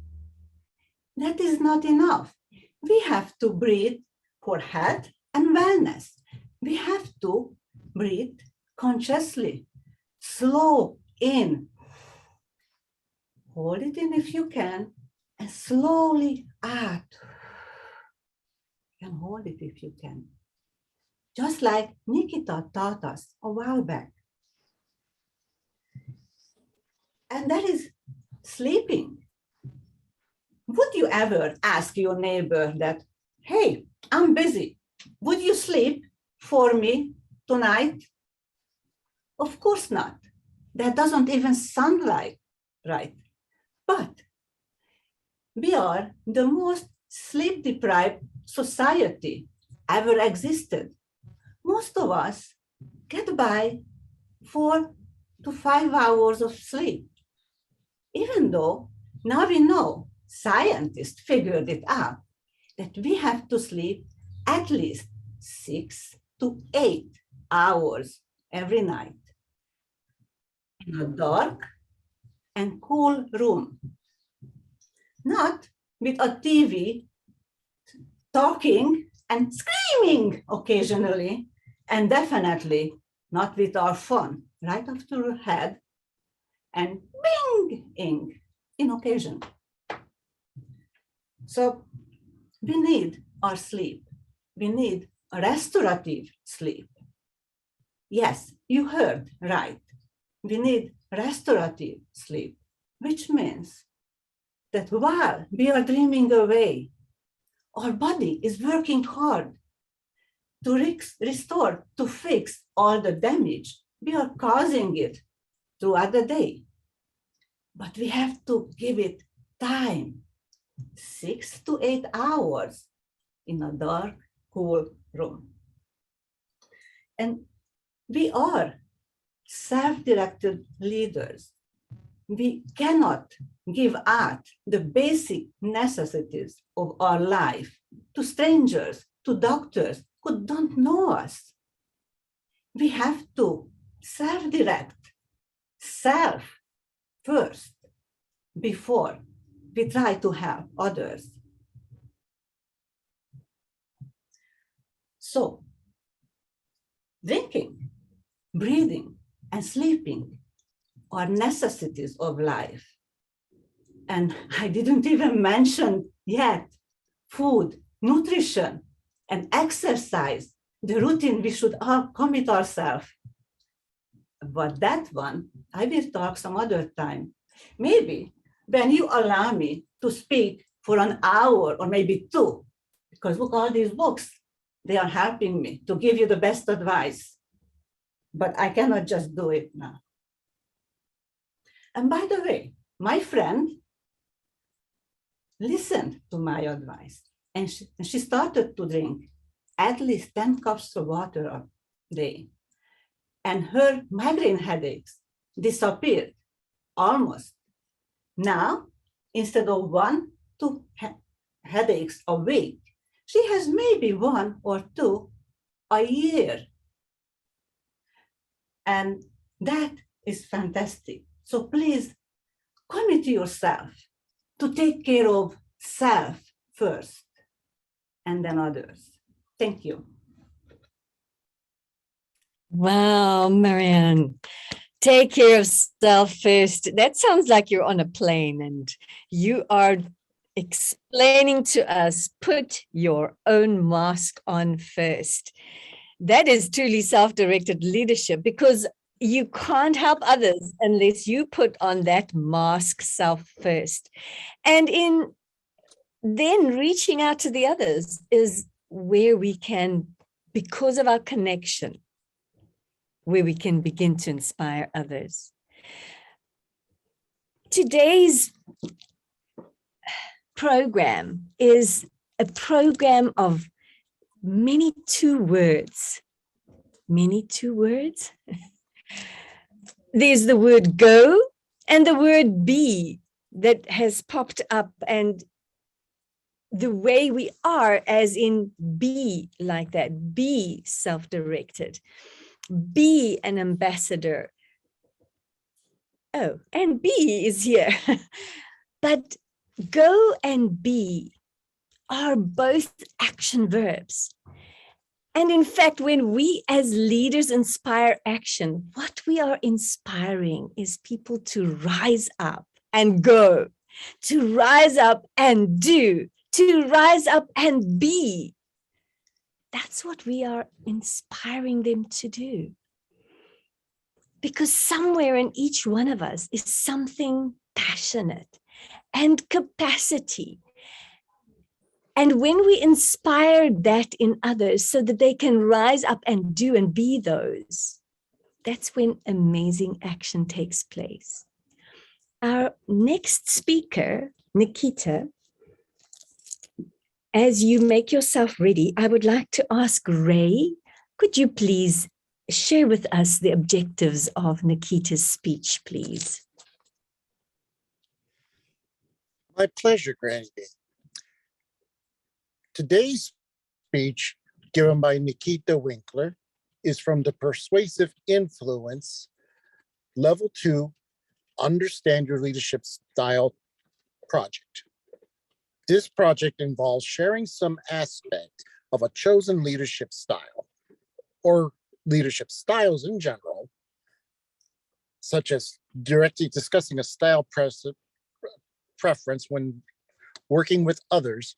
S13: That is not enough. We have to breathe for health and wellness. We have to breathe consciously. Slow in. Hold it in if you can, and slowly out. And hold it if you can. Just like Nikhita taught us a while back. And that is sleeping. Would you ever ask your neighbor that, hey, I'm busy. Would you sleep for me tonight? Of course not. That doesn't even sound like right. But we are the most sleep-deprived society ever existed. Most of us get by 4 to 5 hours of sleep. Even though now we know, scientists figured it out, that we have to sleep at least 6 to 8 hours every night in a dark and cool room. Not with a TV talking and screaming occasionally, and definitely not with our phone right after our head and bing-ing in occasion. So we need our sleep. We need a restorative sleep. Yes, you heard right. We need restorative sleep, which means that while we are dreaming away, our body is working hard to restore, to fix all the damage we are causing it throughout the day. But we have to give it time, 6 to 8 hours in a dark, cool room. And we are self-directed leaders. We cannot give out the basic necessities of our life to strangers, to doctors who don't know us. We have to self-direct, self first, before we try to help others. So, drinking, breathing, and sleeping are necessities of life. And I didn't even mention yet food, nutrition, and exercise, the routine we should all commit ourselves. But that one, I will talk some other time. Maybe when you allow me to speak for an hour or maybe 2, because look, all these books, they are helping me to give you the best advice. But I cannot just do it now. And by the way, my friend listened to my advice, and she started to drink at least 10 cups of water a day. And her migraine headaches disappeared almost. Now, instead of 1 to 2 headaches a week, she has maybe 1 or 2 a year. And that is fantastic. So please commit yourself to take care of self first and then others. Thank you.
S3: Wow, Marianne, take care of self first. That sounds like you're on a plane and you are explaining to us, put your own mask on first. That is truly self-directed leadership, because you can't help others unless you put on that mask self first. And in then reaching out to the others is where we can, because of our connection, where we can begin to inspire others. Today's program is a program of many 2 words. there's the word go and the word be that has popped up, and the way we are, as in be like that, be self-directed, be an ambassador. Oh, and be is here. But go and be are both action verbs. And in fact, when we as leaders inspire action, what we are inspiring is people to rise up and go, to rise up and do, to rise up and be. That's what we are inspiring them to do. Because somewhere in each one of us is something passionate and capacity. And when we inspire that in others so that they can rise up and do and be those, that's when amazing action takes place. Our next speaker, Nikhita, as you make yourself ready, I would like to ask Ray, could you please share with us the objectives of Nikhita's speech, please?
S11: My pleasure, Granny. Today's speech, given by Nikhita Winkler, is from the Persuasive Influence Level 2 Understand Your Leadership Style project. This project involves sharing some aspect of a chosen leadership style, or leadership styles in general, such as directly discussing a style preference when working with others,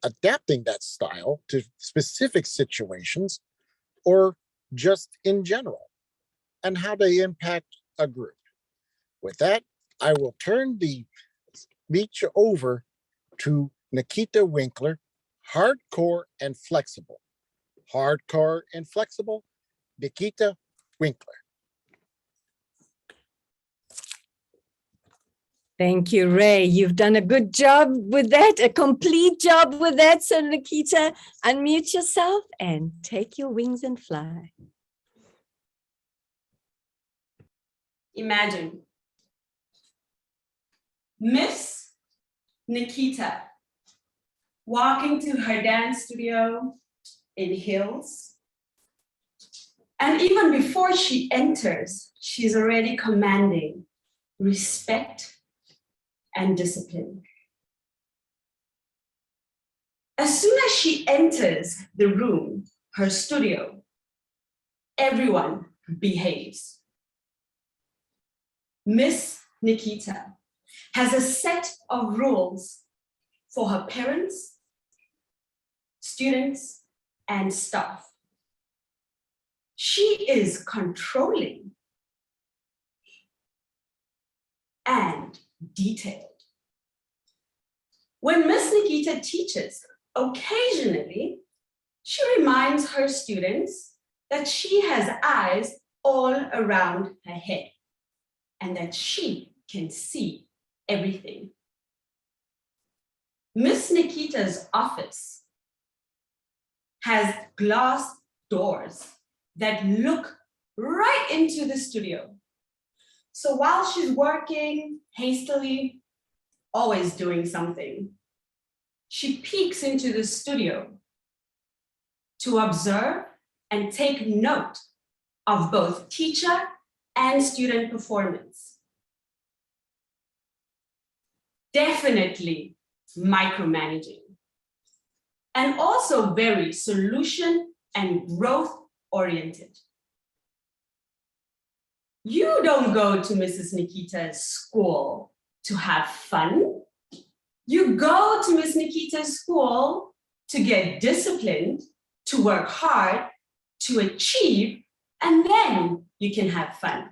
S11: adapting that style to specific situations, or just in general, and how they impact a group. With that, I will turn the speech over to Nikhita Winkler, Hardcore and Flexible. Hardcore and Flexible, Nikhita Winkler.
S3: Thank you, Ray. You've done a good job with that, a complete job with that. So Nikhita, unmute yourself and take your wings and fly.
S14: Imagine Miss Nikhita walking to her dance studio in heels. And even before she enters, she's already commanding respect and discipline. As soon as she enters the room, her studio, everyone behaves. Miss Nikhita has a set of rules for her parents, students, and staff. She is controlling and detailed. When Miss Nikhita teaches, occasionally, she reminds her students that she has eyes all around her head and that she can see everything. Miss Nikhita's office has glass doors that look right into the studio. So while she's working hastily, always doing something, she peeks into the studio to observe and take note of both teacher and student performance. Definitely micromanaging, and also very solution and growth oriented. You don't go to Mrs. Nikhita's school to have fun. You go to Miss Nikhita's school to get disciplined, to work hard, to achieve, and then you can have fun.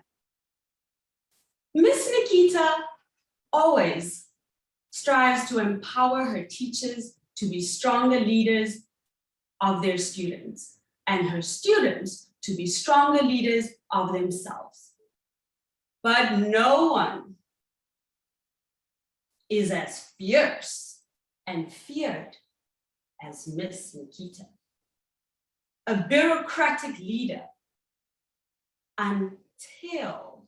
S14: Miss Nikhita always strives to empower her teachers to be stronger leaders of their students, and her students to be stronger leaders of themselves. But no one is as fierce and feared as Miss Nikhita, a bureaucratic leader until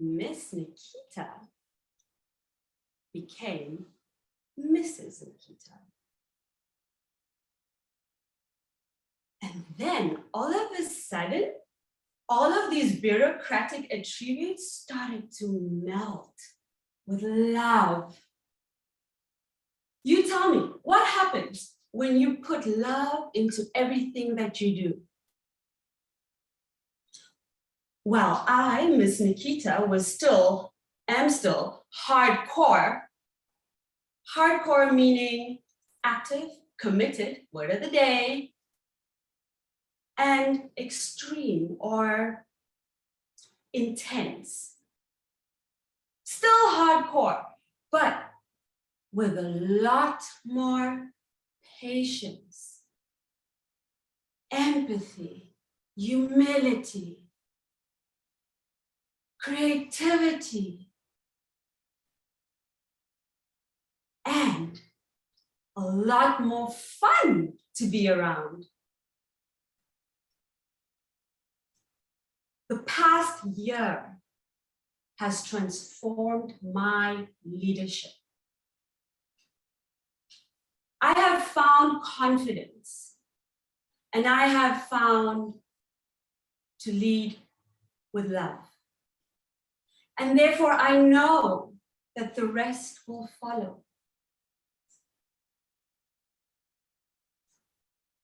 S14: Miss Nikhita became Mrs. Nikhita. And then all of a sudden, all of these bureaucratic attributes started to melt with love. You tell me, what happens when you put love into everything that you do? Well, I, Miss Nikhita, am still hardcore. Hardcore meaning active, committed, word of the day, and extreme or intense. Still hardcore, but with a lot more patience, empathy, humility, creativity, and a lot more fun to be around. The past year has transformed my leadership. I have found confidence, and I have found to lead with love. And therefore, I know that the rest will follow.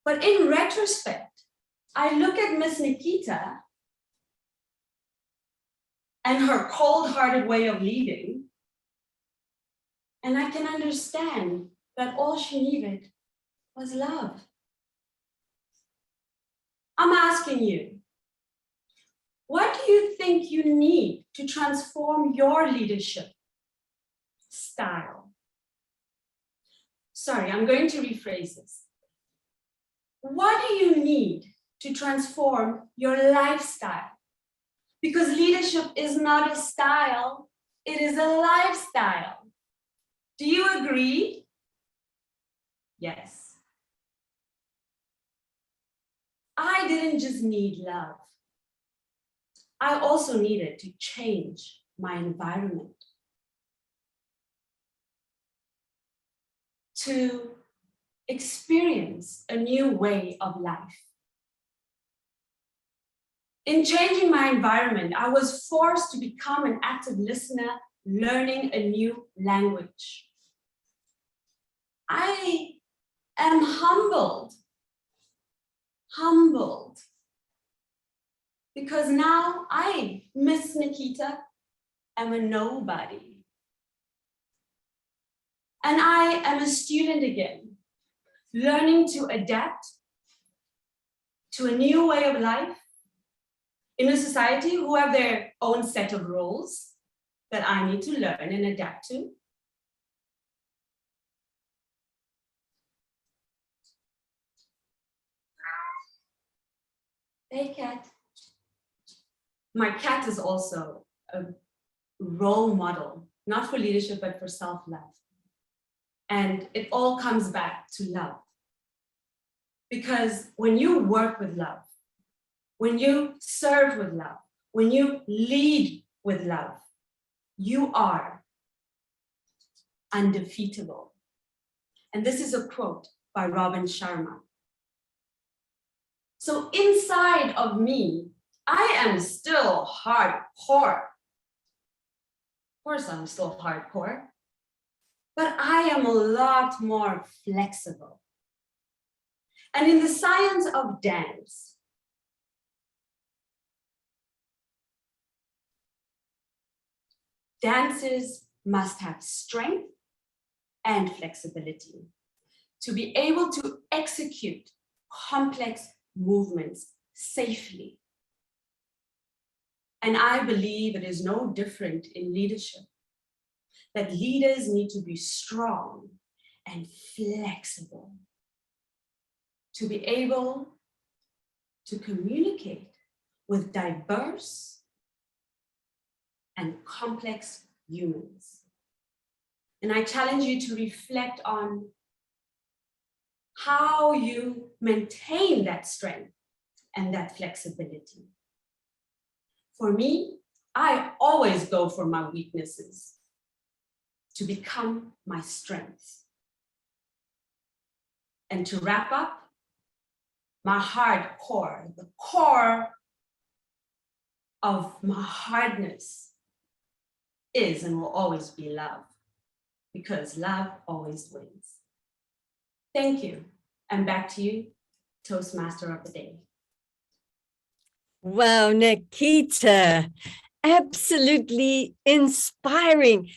S14: But in retrospect, I look at Miss Nikhita and her cold-hearted way of leading, and I can understand that all she needed was love. I'm asking you, what do you think you need to transform your leadership style? Sorry, I'm going to rephrase this. What do you need to transform your lifestyle? Because leadership is not a style, it is a lifestyle. Do you agree? Yes. I didn't just need love. I also needed to change my environment, to experience a new way of life. In changing my environment, I was forced to become an active listener, learning a new language. I am humbled, because now I, Miss Nikhita, am a nobody. And I am a student again, learning to adapt to a new way of life in a society who have their own set of rules that I need to learn and adapt to. Hey, cat. My cat is also a role model, not for leadership, but for self-love. And it all comes back to love. Because when you work with love, when you serve with love, when you lead with love, you are undefeatable. And this is a quote by Robin Sharma. So inside of me, I am still hardcore. Of course, I'm still hardcore, but I am a lot more flexible. And in the science of dance, dancers must have strength and flexibility to be able to execute complex movements safely. And I believe it is no different in leadership, that leaders need to be strong and flexible to be able to communicate with diverse and complex humans. And I challenge you to reflect on how you maintain that strength and that flexibility. For me, I always go for my weaknesses to become my strengths. And to wrap up, my hard core, the core of my hardness is and will always be love, because love always wins. Thank you. And back to you, Toastmaster of the day.
S3: Wow, Nikhita, absolutely inspiring.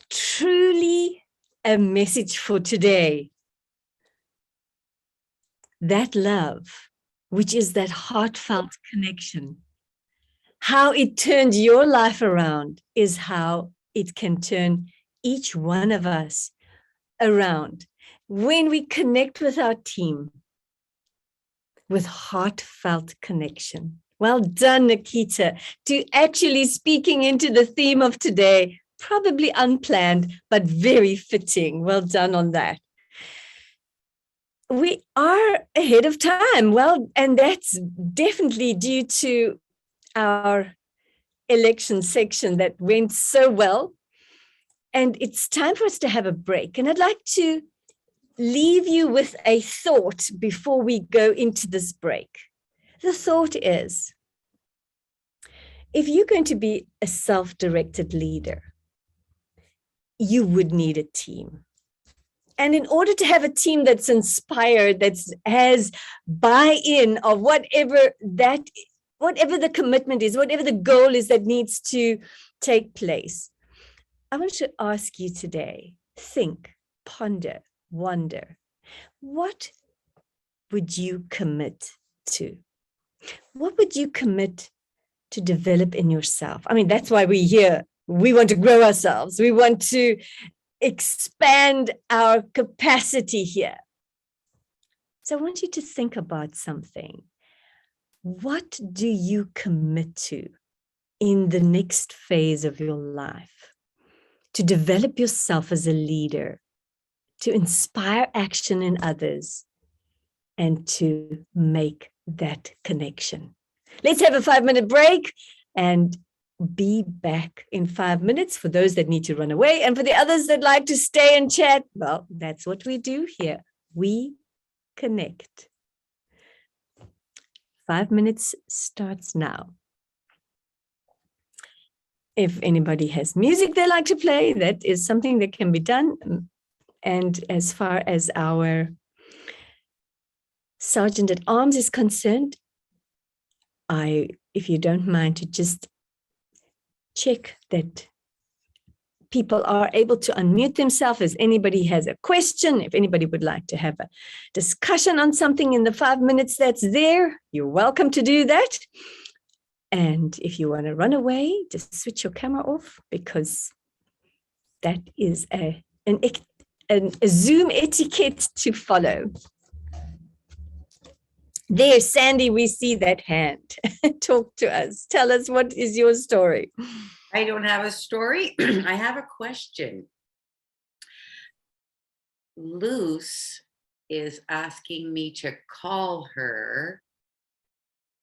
S3: Truly a message for today. That love, which is that heartfelt connection, how it turned your life around is how it can turn each one of us around. When we connect with our team with heartfelt connection. Well done, Nikhita, to actually speaking into the theme of today, probably unplanned, but very fitting. Well done on that. We are ahead of time. Well, and that's definitely due to our election section that went so well. And it's time for us to have a break. And I'd like to leave you with a thought before we go into this break. The thought is, if you're going to be a self-directed leader, you would need a team. And in order to have a team that's inspired, that has buy-in of whatever the commitment is, whatever the goal is that needs to take place, I want to ask you today, think, ponder, wonder, what would you commit to? What would you commit to develop in yourself? I mean, that's why we're here. We want to grow ourselves. We want to expand our capacity here. So I want you to think about something. What do you commit to in the next phase of your life to develop yourself as a leader, to inspire action in others, and to make that connection? Let's have a 5-minute break and be back in 5 minutes for those that need to run away. And for the others that like to stay and chat, well, that's what we do here. We connect. 5 minutes starts now. If anybody has music they like to play, that is something that can be done. And as far as our Sergeant at Arms is concerned, if you don't mind, to just check that people are able to unmute themselves as anybody has a question. If anybody would like to have a discussion on something in the 5 minutes that's there, you're welcome to do that. And if you want to run away, just switch your camera off, because that is a Zoom etiquette to follow. There, Sandy, we see that hand. Talk to us. Tell us, what is your story?
S10: I don't have a story. I have a question. Luce is asking me to call her,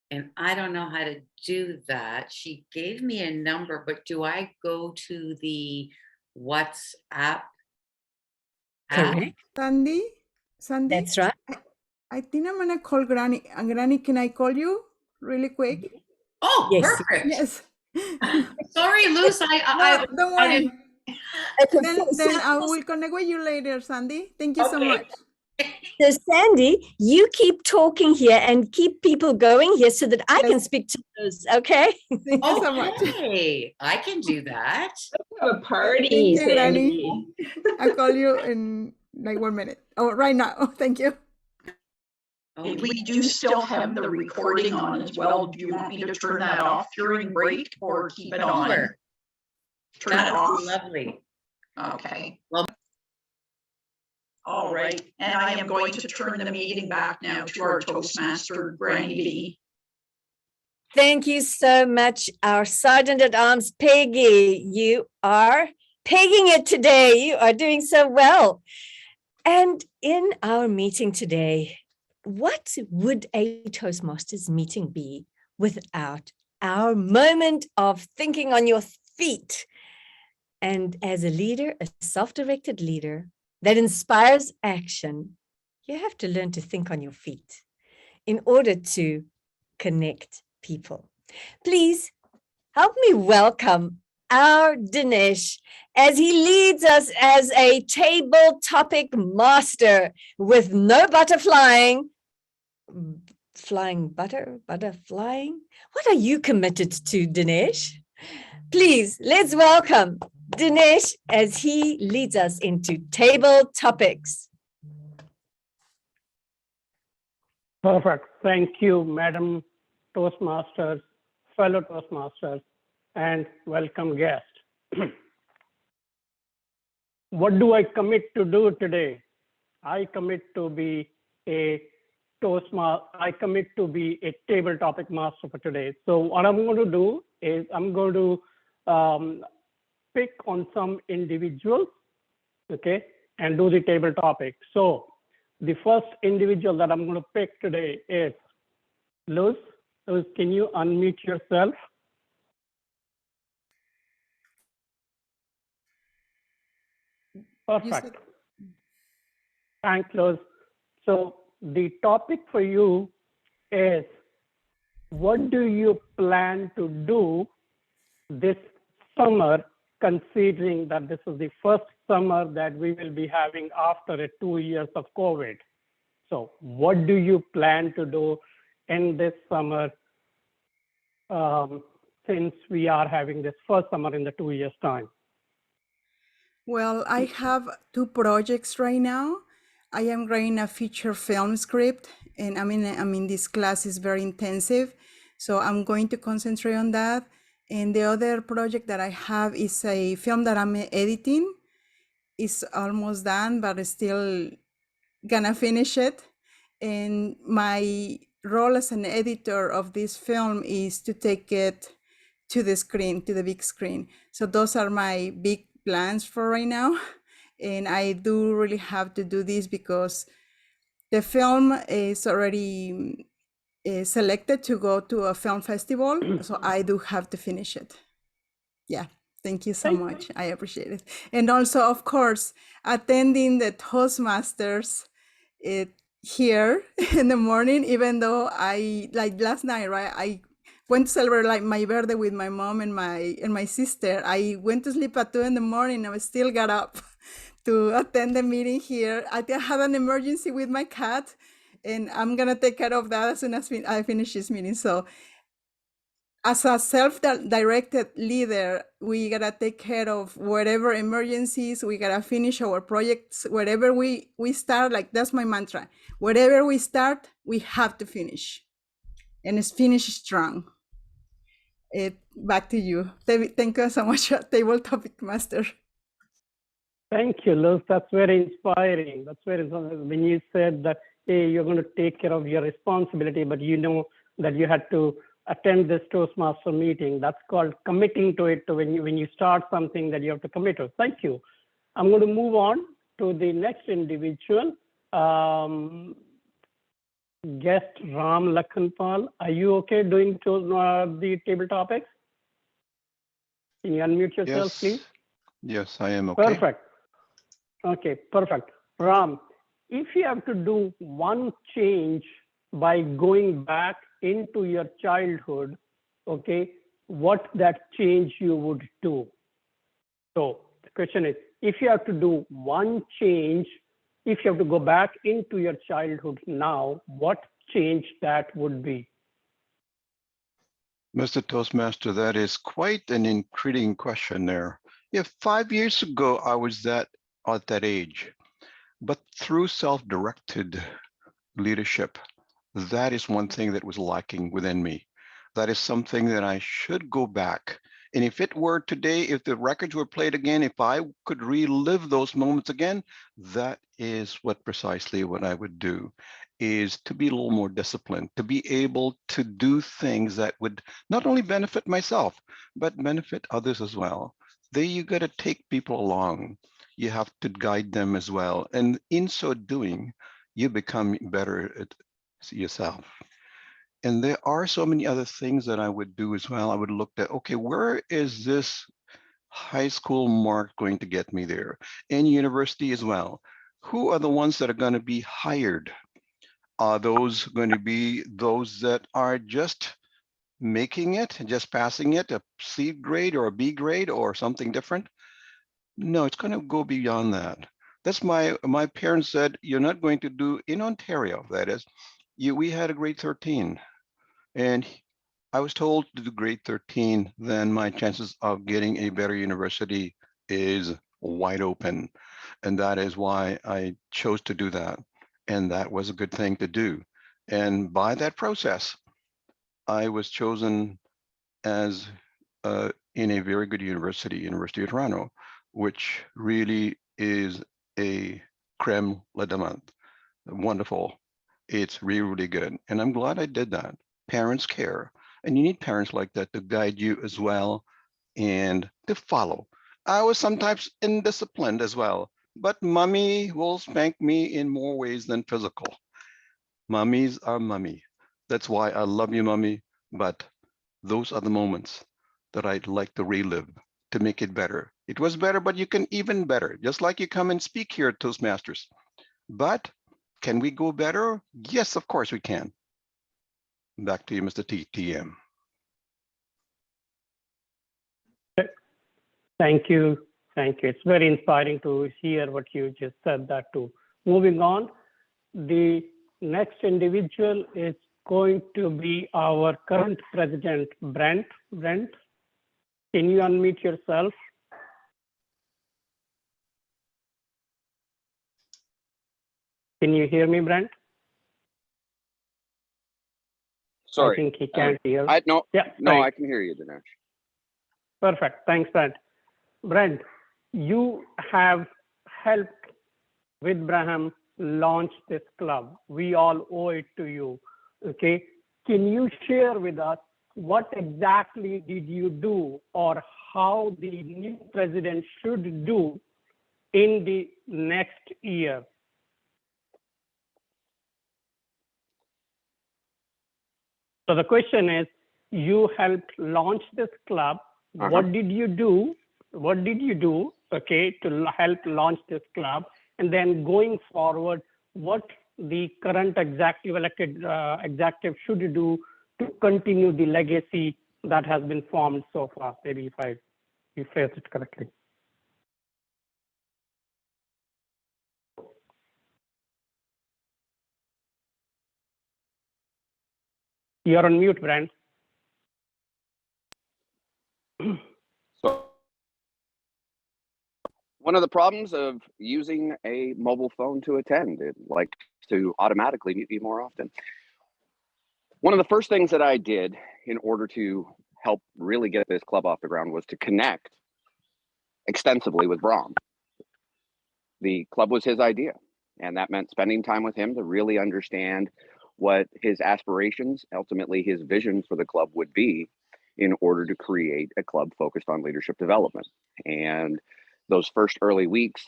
S10: and I don't know how to do that. She gave me a number, but do I go to the WhatsApp app?
S3: Correct.
S15: Sandy?
S3: That's right.
S15: I think I'm gonna call Granny. Granny, can I call you really quick?
S10: Oh,
S3: Yes.
S10: perfect.
S15: Yes.
S10: Sorry, Luce.
S15: No, don't worry.
S3: Okay,
S15: Then I will connect with you later, Sandy. Thank you so
S10: Okay.
S15: much.
S3: So Sandy, you keep talking here and keep people going here so that I can
S15: Yes.
S3: speak to those, okay?
S15: Thank you so much.
S10: Okay, I can do that.
S16: A party,
S15: Thank you, Granny.
S16: Sandy.
S15: I'll call you in like 1 minute. Oh, right now. Thank you.
S2: And we do still have the recording on as well. Do you want me to turn that off during break or keep it on?
S10: Sure.
S2: Turn it
S10: That would
S2: off.
S10: be lovely.
S2: Okay.
S10: Well,
S2: All right. And I am going to turn the meeting back now to our Toastmaster, Granny B.
S3: Thank you so much, our Sergeant at Arms, Peggy. You are pegging it today. You are doing so well. And in our meeting today, what would a Toastmasters meeting be without our moment of thinking on your feet. And as a leader, a self-directed leader that inspires action, you have to learn to think on your feet in order to connect people. Please help me welcome our Dinesh as he leads us as a table topic master with no butterflying. Butterflying? What are you committed to, Dinesh? Please, let's welcome Dinesh as he leads us into table topics.
S16: Perfect. Thank you, Madam Toastmasters, fellow Toastmasters, and welcome guest. What do I commit to do today? I commit to be a I commit to be a table topic master for today. So what I'm going to do is I'm going to pick on some individuals, okay, and do the table topic. So the first individual that I'm going to pick today is Luz. Luz, can you unmute yourself? Perfect. Thanks, Luz. So the topic for you is, what do you plan to do this summer, considering that this is the first summer that we will be having after 2 years of COVID? So what do you plan to do in this summer, since we are having this first summer in the 2 years time?
S15: Well, I have 2 projects right now. I am writing a feature film script, and I mean, this class is very intensive, so I'm going to concentrate on that. And the other project that I have is a film that I'm editing. It's almost done, but still gonna finish it. And my role as an editor of this film is to take it to the screen, to the big screen. So those are my big plans for right now. And I do really have to do this because the film is already selected to go to a film festival. So I do have to finish it. Yeah, thank you so much. I appreciate it. And also, of course, attending the Toastmasters here in the morning, even though like last night, right? I went to celebrate like my birthday with my mom and my sister. I went to sleep at 2 in the morning. I still got up to attend the meeting here. I had an emergency with my cat, and I'm gonna take care of that as soon as I finish this meeting. So as a self-directed leader, we gotta take care of whatever emergencies, we gotta finish our projects, wherever we start, like that's my mantra. Whatever we start, we have to finish, and it's finish strong. Back to you. Thank you so much, Table Topic Master.
S16: Thank you, Luz. That's very inspiring. That's very inspiring. When you said that, hey, you're going to take care of your responsibility, but you know that you had to attend this Toastmaster meeting. That's called committing to it. When you start something that you have to commit to. Thank you. I'm going to move on to the next individual. Guest Ram Lakhanpal. Are you okay doing the table topics? Can you unmute yourself,
S17: Yes.
S16: please?
S17: Yes, I am okay.
S16: Perfect. Okay, perfect. Ram, if you have to do one change by going back into your childhood, okay, what that change you would do? So the question is, if you have to do one change, if you have to go back into your childhood now, what change that would be?
S17: Mr. Toastmaster, that is quite an intriguing question there. Yeah, 5 years ago, I was at that age, but through self-directed leadership, that is one thing that was lacking within me. That is something that I should go back. And if it were today, if the records were played again, if I could relive those moments again, that is precisely what I would do, is to be a little more disciplined, to be able to do things that would not only benefit myself, but benefit others as well. You got to take people along. You have to guide them as well. And in so doing, you become better at yourself. And there are so many other things that I would do as well. I would look at, okay, where is this high school mark going to get me there? And university as well. Who are the ones that are going to be hired? Are those going to be those that are just making it, just passing it, a C grade or a B grade or something different? No, it's going to go beyond that. That's my parents said, you're not going to do in Ontario, that is, we had a grade 13. And I was told to do grade 13, then my chances of getting a better university is wide open. And that is why I chose to do that. And that was a good thing to do. And by that process, I was chosen as in a very good university, University of Toronto, which really is a creme la de menthe. Wonderful. It's really, really good. And I'm glad I did that. Parents care. And you need parents like that to guide you as well and to follow. I was sometimes indisciplined as well, but mommy will spank me in more ways than physical. Mummies are mummy. That's why I love you, mummy. But those are the moments that I'd like to relive to make it better. It was better, but you can even better. Just like you come and speak here at Toastmasters. But can we go better? Yes, of course we can. Back to you, Mr. TM.
S16: Thank you. Thank you. It's very inspiring to hear what you just said that too. Moving on, the next individual is going to be our current president, Brent. Brent, can you unmute yourself? Can you hear me, Brent?
S4: Sorry.
S16: I think he can't hear.
S4: I
S16: Right.
S4: can hear you, Dinesh.
S16: Perfect. Thanks, Brent. Brent, you have helped with Brahm launch this club. We all owe it to you. Okay. Can you share with us what exactly did you do or how the new president should do in the next year? So the question is, you helped launch this club. What did you do? What did you do, okay, to help launch this club? And then going forward, what the current elected executive should do to continue the legacy that has been formed so far? Maybe if I rephrase it correctly. You're on mute, Brent.
S4: So one of the problems of using a mobile phone to attend, it likes to automatically mute you more often. One of the first things that I did in order to help really get this club off the ground was to connect extensively with Brahm. The club was his idea, and that meant spending time with him to really understand what his aspirations, ultimately his vision for the club would be in order to create a club focused on leadership development. And those first early weeks,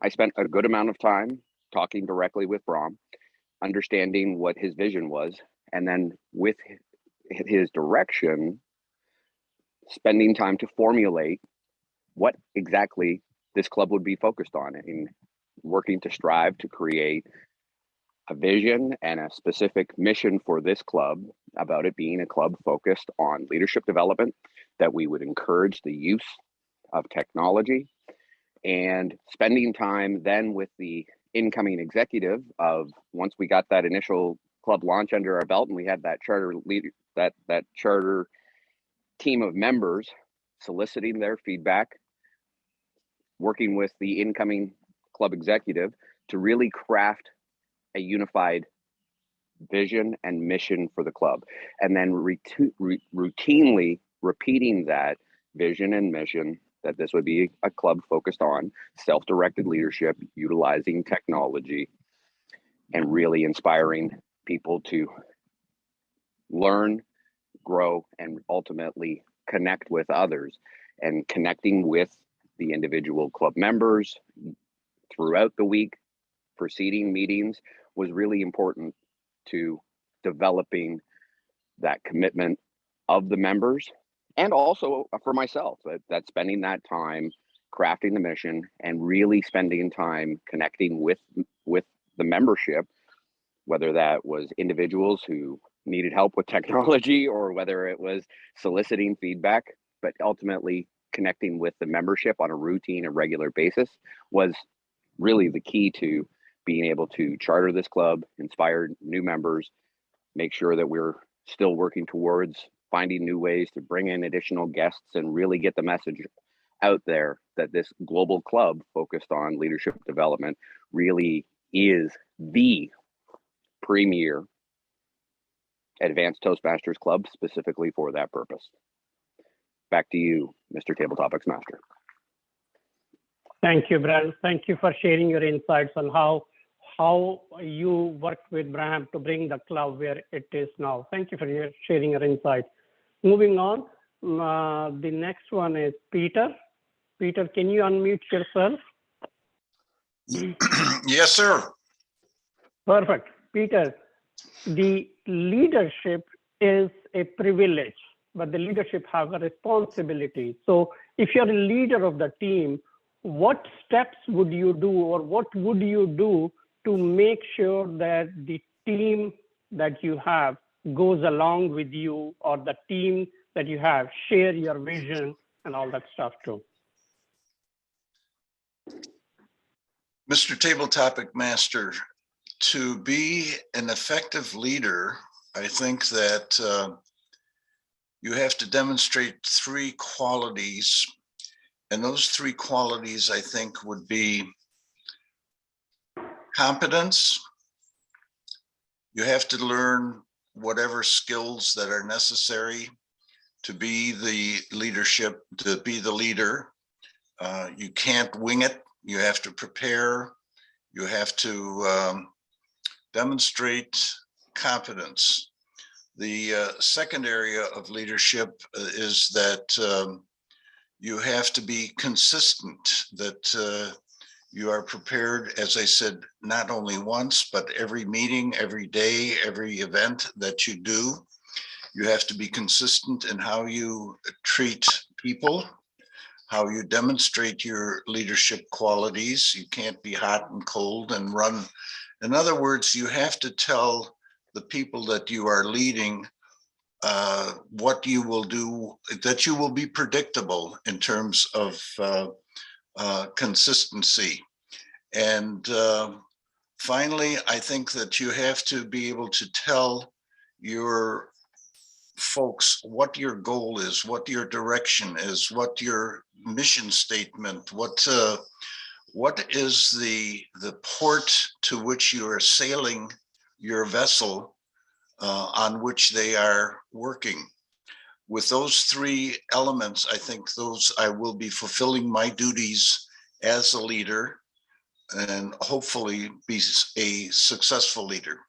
S4: I spent a good amount of time talking directly with Brahm, understanding what his vision was, and then with his direction, spending time to formulate what exactly this club would be focused on, in working to strive to create a vision and a specific mission for this club, about it being a club focused on leadership development, that we would encourage the use of technology, and spending time then with the incoming executive of, once we got that initial club launch under our belt and we had that charter leader, that charter team of members, soliciting their feedback, working with the incoming club executive to really craft a unified vision and mission for the club, and then routinely repeating that vision and mission, that this would be a club focused on self-directed leadership, utilizing technology, and really inspiring people to learn, grow, and ultimately connect with others. And connecting with the individual club members throughout the week, preceding meetings, was really important to developing that commitment of the members, and also for myself, that spending that time crafting the mission and really spending time connecting with the membership, whether that was individuals who needed help with technology or whether it was soliciting feedback, but ultimately connecting with the membership on a routine and regular basis was really the key to being able to charter this club, inspire new members, make sure that we're still working towards finding new ways to bring in additional guests and really get the message out there that this global club focused on leadership development really is the premier advanced Toastmasters club specifically for that purpose. Back to you, Mr. Table Topics Master.
S16: Thank you, Brahm. Thank you for sharing your insights on how you worked with Brahm to bring the club where it is now. Thank you for sharing your insights. Moving on, the next one is Peter. Peter, can you unmute yourself?
S18: Yes, sir.
S16: Perfect. Peter, the leadership is a privilege, but the leadership has a responsibility. So if you're a leader of the team, what steps would you do, or what would you do to make sure that the team that you have goes along with you, or the team that you have share your vision and all that stuff too?
S18: Mr. Table Topic Master, to be an effective leader, I think that you have to demonstrate 3 qualities. And those 3 qualities, I think, would be competence. You have to learn whatever skills that are necessary to be the leadership, to be the leader. You can't wing it. You have to prepare. You have to demonstrate competence. The second area of leadership is that you have to be consistent, that you are prepared, as I said, not only once, but every meeting, every day, every event that you do. You have to be consistent in how you treat people, how you demonstrate your leadership qualities. You can't be hot and cold and run. In other words, you have to tell the people that you are leading what you will do, that you will be predictable in terms of consistency. And finally, I think that you have to be able to tell your folks what your goal is, what your direction is, what your mission statement, what is the port to which you are sailing your vessel on which they are working. With those 3 elements, I think I will be fulfilling my duties as a leader and hopefully be a successful leader.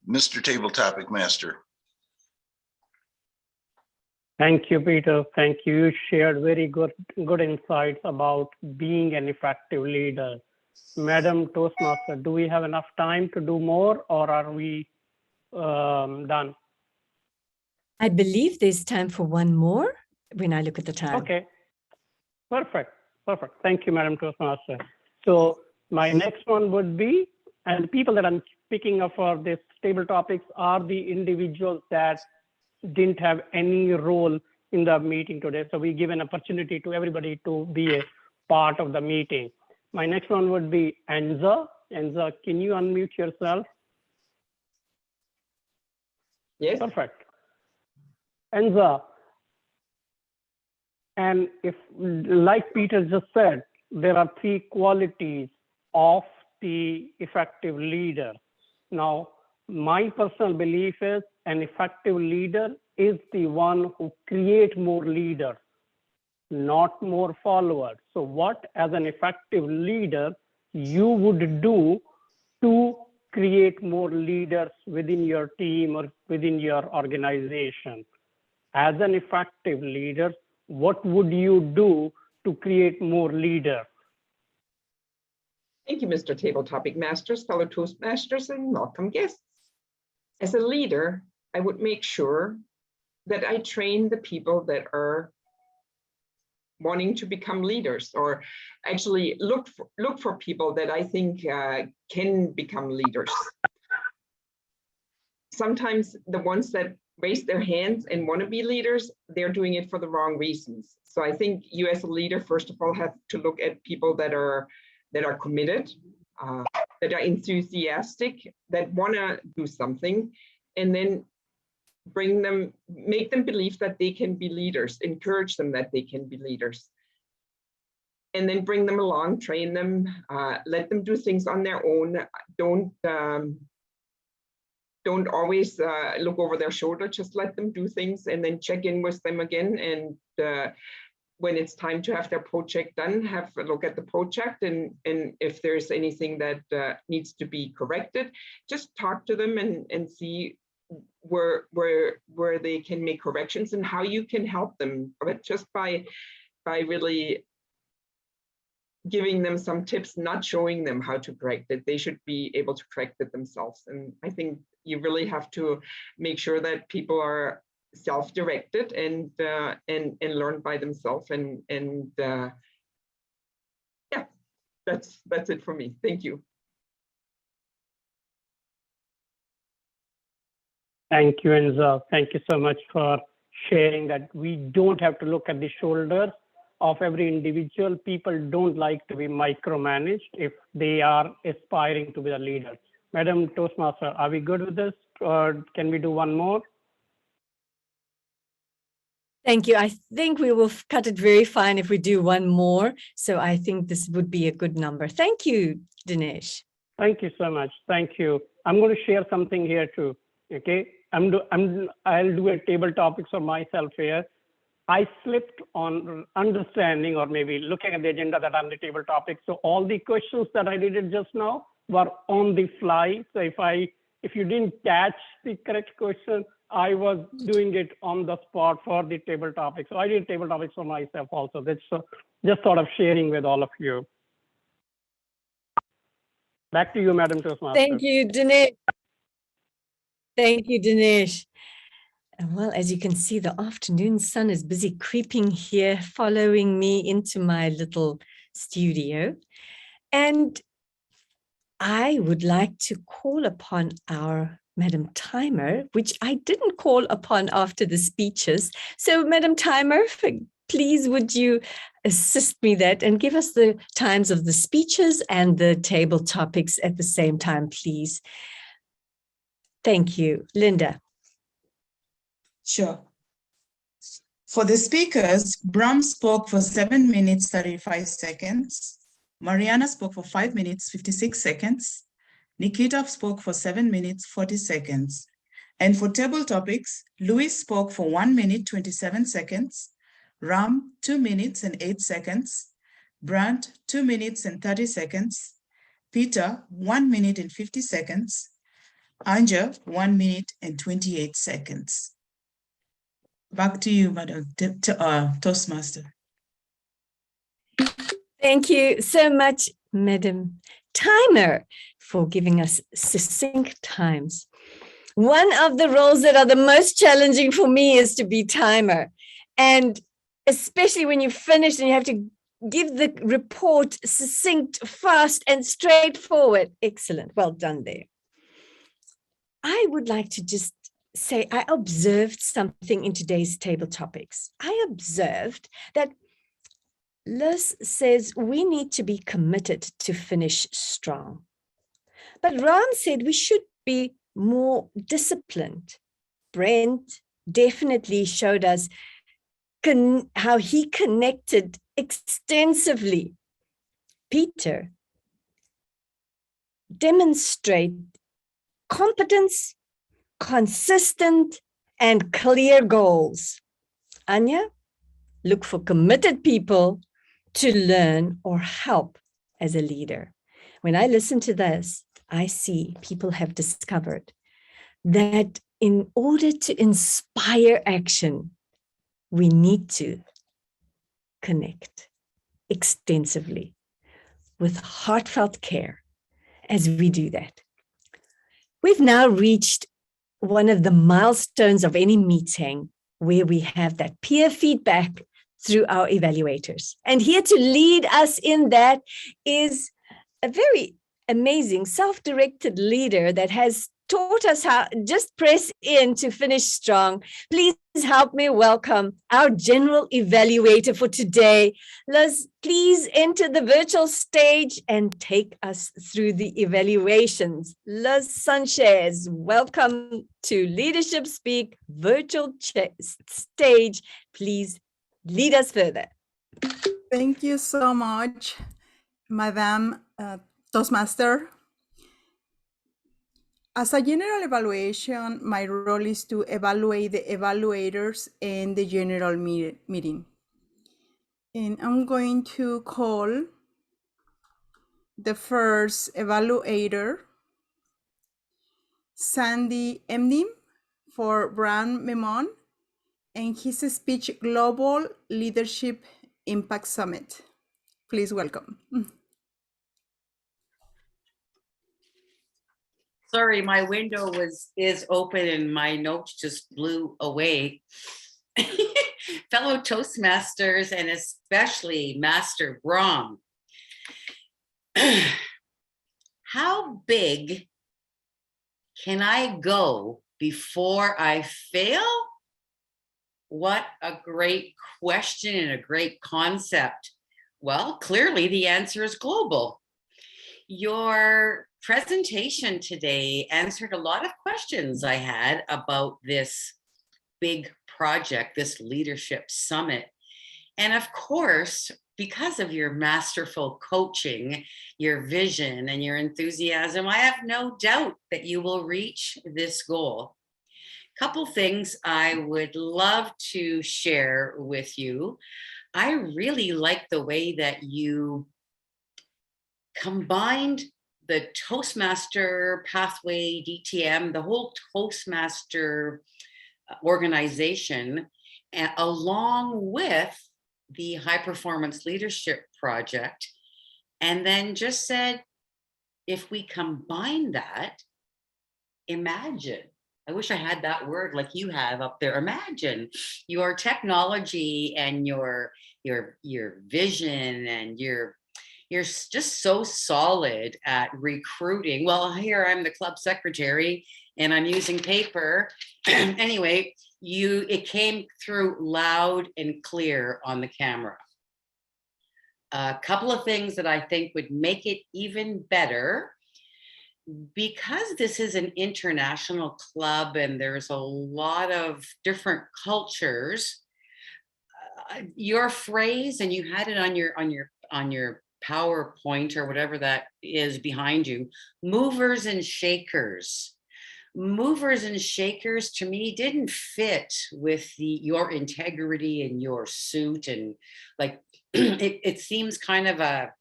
S18: Mr. Table Topic Master.
S16: Thank you, Peter. Thank you. You shared very good insights about being an effective leader. Madam Toastmaster, do we have enough time to do more, or are we done?
S3: I believe there's time for one more when I look at the time.
S16: Okay, perfect. Thank you, Madam Toastmaster. So my next one would be, and the people that I'm picking up for this table topics are the individuals that didn't have any role in the meeting today. So we give an opportunity to everybody to be a part of the meeting. My next one would be Enza. Enza, can you unmute yourself?
S19: Yes.
S16: Perfect. Enza, and if, like Peter just said, there are 3 qualities of the effective leader. Now, my personal belief is an effective leader is the one who creates more leaders, not more followers. So what, as an effective leader, you would do to create more leaders within your team or within your organization? As an effective leader, what would you do to create more leaders?
S19: Thank you, Mr. Table Topic Masters, fellow Toastmasters, and welcome guests. As a leader, I would make sure that I train the people that are wanting to become leaders, or actually look for people that I think can become leaders. Sometimes the ones that raise their hands and want to be leaders, they're doing it for the wrong reasons. So I think you as a leader, first of all, have to look at people that are committed, that are enthusiastic, that want to do something, and then make them believe that they can be leaders, encourage them that they can be leaders. And then bring them along, train them, let them do things on their own. Don't always look over their shoulder, just let them do things and then check in with them again. And when it's time to have their project done, have a look at the project, and if there's anything that needs to be corrected, just talk to them and see where they can make corrections and how you can help them. But just by really giving them some tips, not showing them how to correct it. They should be able to correct it themselves. And I think you really have to make sure that people are self-directed and learn by themselves. And yeah, that's it for me. Thank you.
S16: Thank you, Enza. Thank you so much for sharing that we don't have to look at the shoulders of every individual. People don't like to be micromanaged if they are aspiring to be a leader. Madam Toastmaster, are we good with this, or can we do one more?
S3: Thank you. I think we will cut it very fine if we do one more. So I think this would be a good number. Thank you, Dinesh.
S16: Thank you so much. Thank you. I'm going to share something here too. Okay. I'll do a table topics for myself here. I slipped on understanding, or maybe looking at the agenda that on the table topics. So all the questions that I did just now were on the fly. So if you didn't catch the correct question, I was doing it on the spot for the table topics. So I did table topics for myself also. That's just sort of sharing with all of you. Back to you, Madam Toastmaster.
S3: Thank you, Dinesh. Thank you, Dinesh. Well, as you can see, the afternoon sun is busy creeping here, following me into my little studio. And I would like to call upon our Madam Timer, which I didn't call upon after the speeches. So, Madam Timer, please would you assist me that and give us the times of the speeches and the table topics at the same time, please. Thank you. Linda.
S1: Sure. For the speakers, Brahm spoke for 7 minutes, 35 seconds. Mariana spoke for 5 minutes, 56 seconds. Nikhita spoke for 7 minutes, 40 seconds. And for table topics, Louis spoke for 1 minute, 27 seconds. Ram, 2 minutes and 8 seconds. Brandt, 2 minutes and 30 seconds. Peter, 1 minute and 50 seconds. Anja, 1 minute and 28 seconds. Back to you, Madam Toastmaster.
S3: Thank you so much, Madam Timer, for giving us succinct times. One of the roles that are the most challenging for me is to be timer. And especially when you finish and you have to give the report succinct, fast, and straightforward. Excellent. Well done there. I would like to just say I observed something in today's table topics. I observed that Liz says we need to be committed to finish strong. But Ram said we should be more disciplined. Brent definitely showed us how he connected extensively. Peter demonstrated competence, consistent, and clear goals. Anya, look for committed people to learn or help as a leader. When I listen to this, I see people have discovered that in order to inspire action, we need to connect extensively with heartfelt care as we do that. We've now reached one of the milestones of any meeting where we have that peer feedback through our evaluators. And here to lead us in that is a very amazing self-directed leader that has taught us how just press in to finish strong. Please help me welcome our general evaluator for today. Liz, please enter the virtual stage and take us through the evaluations. Liz Sanchez, welcome to Leadership Speak virtual stage. Please lead us further.
S15: Thank you so much, Madam Toastmaster. As a general evaluation, my role is to evaluate the evaluators and the general meeting. And I'm going to call the first evaluator, Sandy Emnim for Brahm Memore, and his speech, Global Leadership Impact Summit. Please welcome.
S10: Sorry, my window is open and my notes just blew away. Fellow Toastmasters and especially Master Brahm. How big can I go before I fail? What a great question and a great concept. Well, clearly the answer is global. Your presentation today answered a lot of questions I had about this big project, this leadership summit. And of course, because of your masterful coaching, your vision and your enthusiasm, I have no doubt that you will reach this goal. Couple things I would love to share with you. I really like the way that you combined the Toastmaster pathway, DTM, the whole Toastmaster organization, along with the High Performance Leadership Project, and then just said, if we combine that, imagine. I wish I had that word like you have up there. Imagine your technology and your vision, and you're just so solid at recruiting. Well, here I'm the club secretary and I'm using paper. Anyway, it came through loud and clear on the camera. A couple of things that I think would make it even better, because this is an international club and there's a lot of different cultures, your phrase, and you had it on your PowerPoint or whatever that is behind you, movers and shakers. Movers and shakers to me didn't fit with your integrity and your suit, and like it seems kind of a,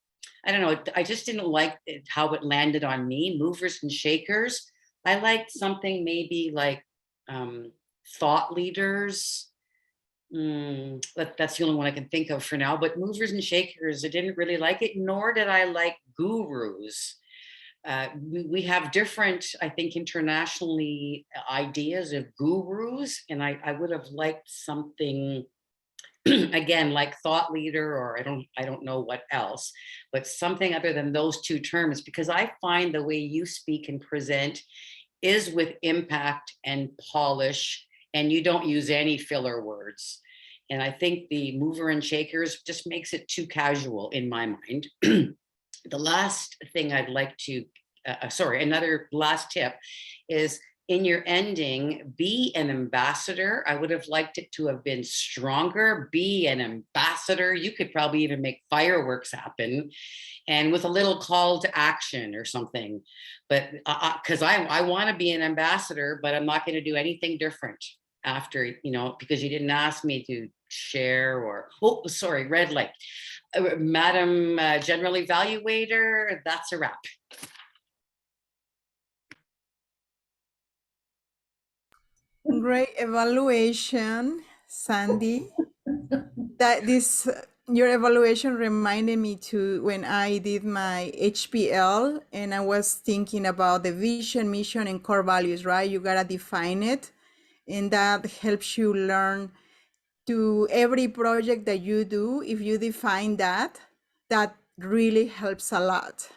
S10: I don't know, I just didn't like how it landed on me. Movers and shakers. I liked something maybe like thought leaders. That's the only one I can think of for now. But movers and shakers, I didn't really like it, nor did I like gurus. We have different, I think, internationally ideas of gurus, and I would have liked something again like thought leader, or I don't know what else, but something other than those two terms, because I find the way you speak and present is with impact and polish, and you don't use any filler words. And I think the mover and shakers just makes it too casual in my mind. The last thing I'd like to, another last tip is, in your ending, be an ambassador. I would have liked it to have been stronger. Be an ambassador. You could probably even make fireworks happen, and with a little call to action or something. But because I want to be an ambassador, but I'm not going to do anything different after, because you didn't ask me to share or, red light. Madam General Evaluator, that's a wrap.
S15: Great evaluation, Sandy. That this your evaluation reminded me to when I did my HPL and I was thinking about the vision, mission, and core values, right? You gotta define it, and that helps you learn to every project that you do. If you define that, that really helps a lot.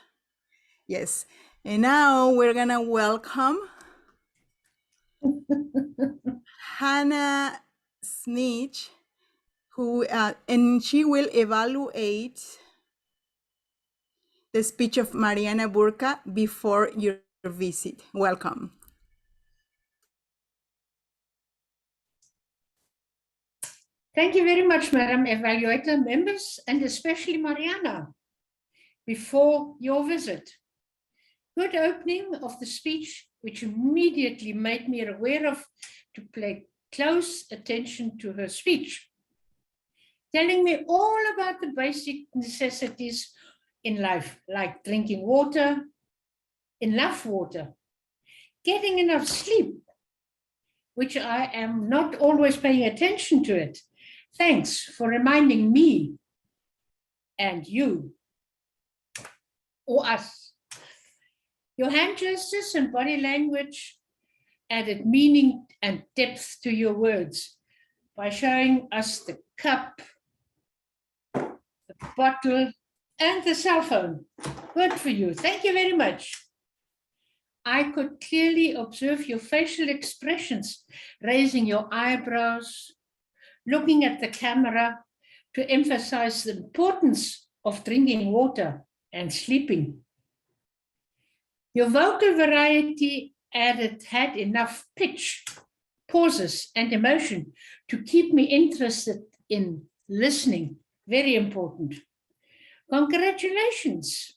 S15: Yes. And now we're gonna welcome Hannah Snitch, who and she will evaluate the speech of Mariana Burka before your visit. Welcome.
S12: Thank you very much, Madam Evaluator, members, and especially Mariana, before your visit. Good opening of the speech, which immediately made me aware of to pay close attention to her speech, telling me all about the basic necessities in life, like drinking water, enough water, getting enough sleep, which I am not always paying attention to it. Thanks for reminding me and you, or us. Your hand gestures and body language added meaning and depth to your words by showing us the cup, the bottle, and the cell phone. Good for you. Thank you very much. I could clearly observe your facial expressions, raising your eyebrows, looking at the camera to emphasize the importance of drinking water and sleeping. Your vocal variety had enough pitch, pauses, and emotion to keep me interested in listening. Very important. Congratulations.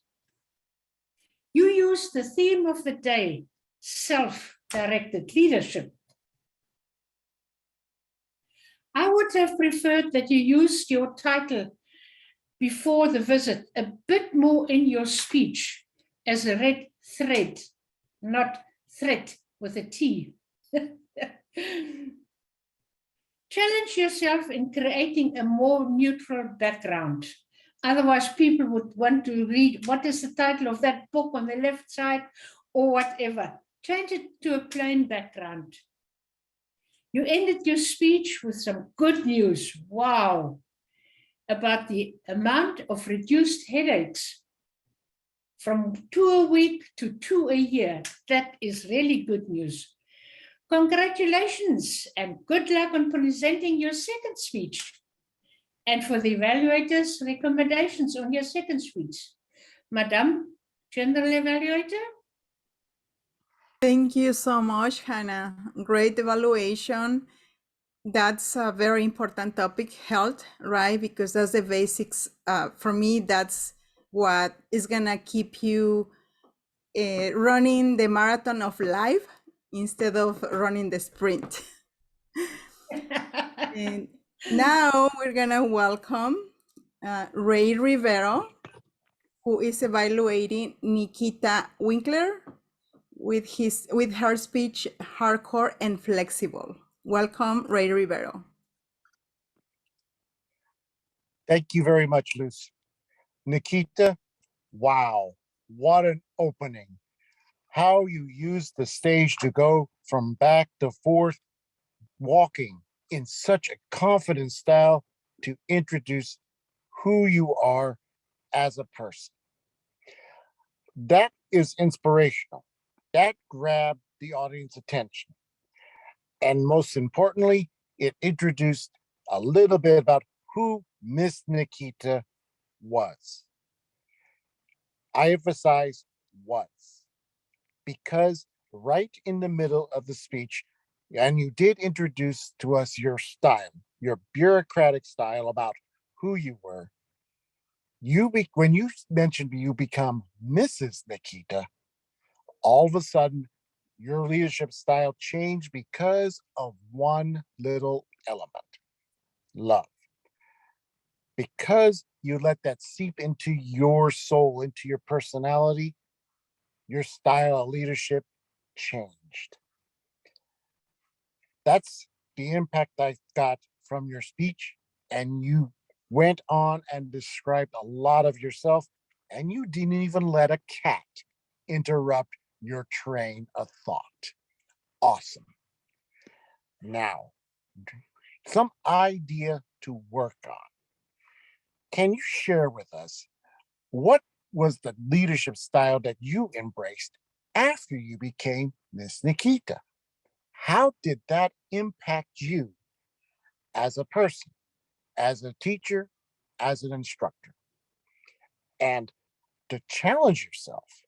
S12: You used the theme of the day, self-directed leadership. I would have preferred that you used your title before the visit a bit more in your speech as a red thread, not threat with a T. Challenge yourself in creating a more neutral background. Otherwise, people would want to read what is the title of that book on the left side or whatever. Change it to a plain background. You ended your speech with some good news. Wow. About the amount of reduced headaches from 2 a week to 2 a year. That is really good news. Congratulations and good luck on presenting your second speech and for the evaluators' recommendations on your second speech. Madam General Evaluator.
S15: Thank you so much, Hannah. Great evaluation. That's a very important topic, health, right? Because that's the basics. For me, that's what is gonna keep you running the marathon of life instead of running the sprint. And now we're gonna welcome Ray Rivero, who is evaluating Nikhita Winkler with her speech, hardcore and flexible. Welcome, Ray Rivero.
S11: Thank you very much, Luz. Nikhita, wow, what an opening. How you use the stage to go from back to forth, walking in such a confident style to introduce who you are as a person. That is inspirational. That grabbed the audience attention. And most importantly, it introduced a little bit about who Miss Nikhita was. I emphasize was, because right in the middle of the speech, and you did introduce to us your style, your bureaucratic style about who you were. When you mentioned you become Mrs. Nikhita, all of a sudden your leadership style changed because of one little element: love. Because you let that seep into your soul, into your personality, your style of leadership changed. That's the impact I got from your speech, and you went on and described a lot of yourself, and you didn't even let a cat interrupt your train of thought. Awesome. Now, some idea to work on. Can you share with us what was the leadership style that you embraced after you became Miss Nikhita? How did that impact you as a person, as a teacher, as an instructor? And to challenge yourself,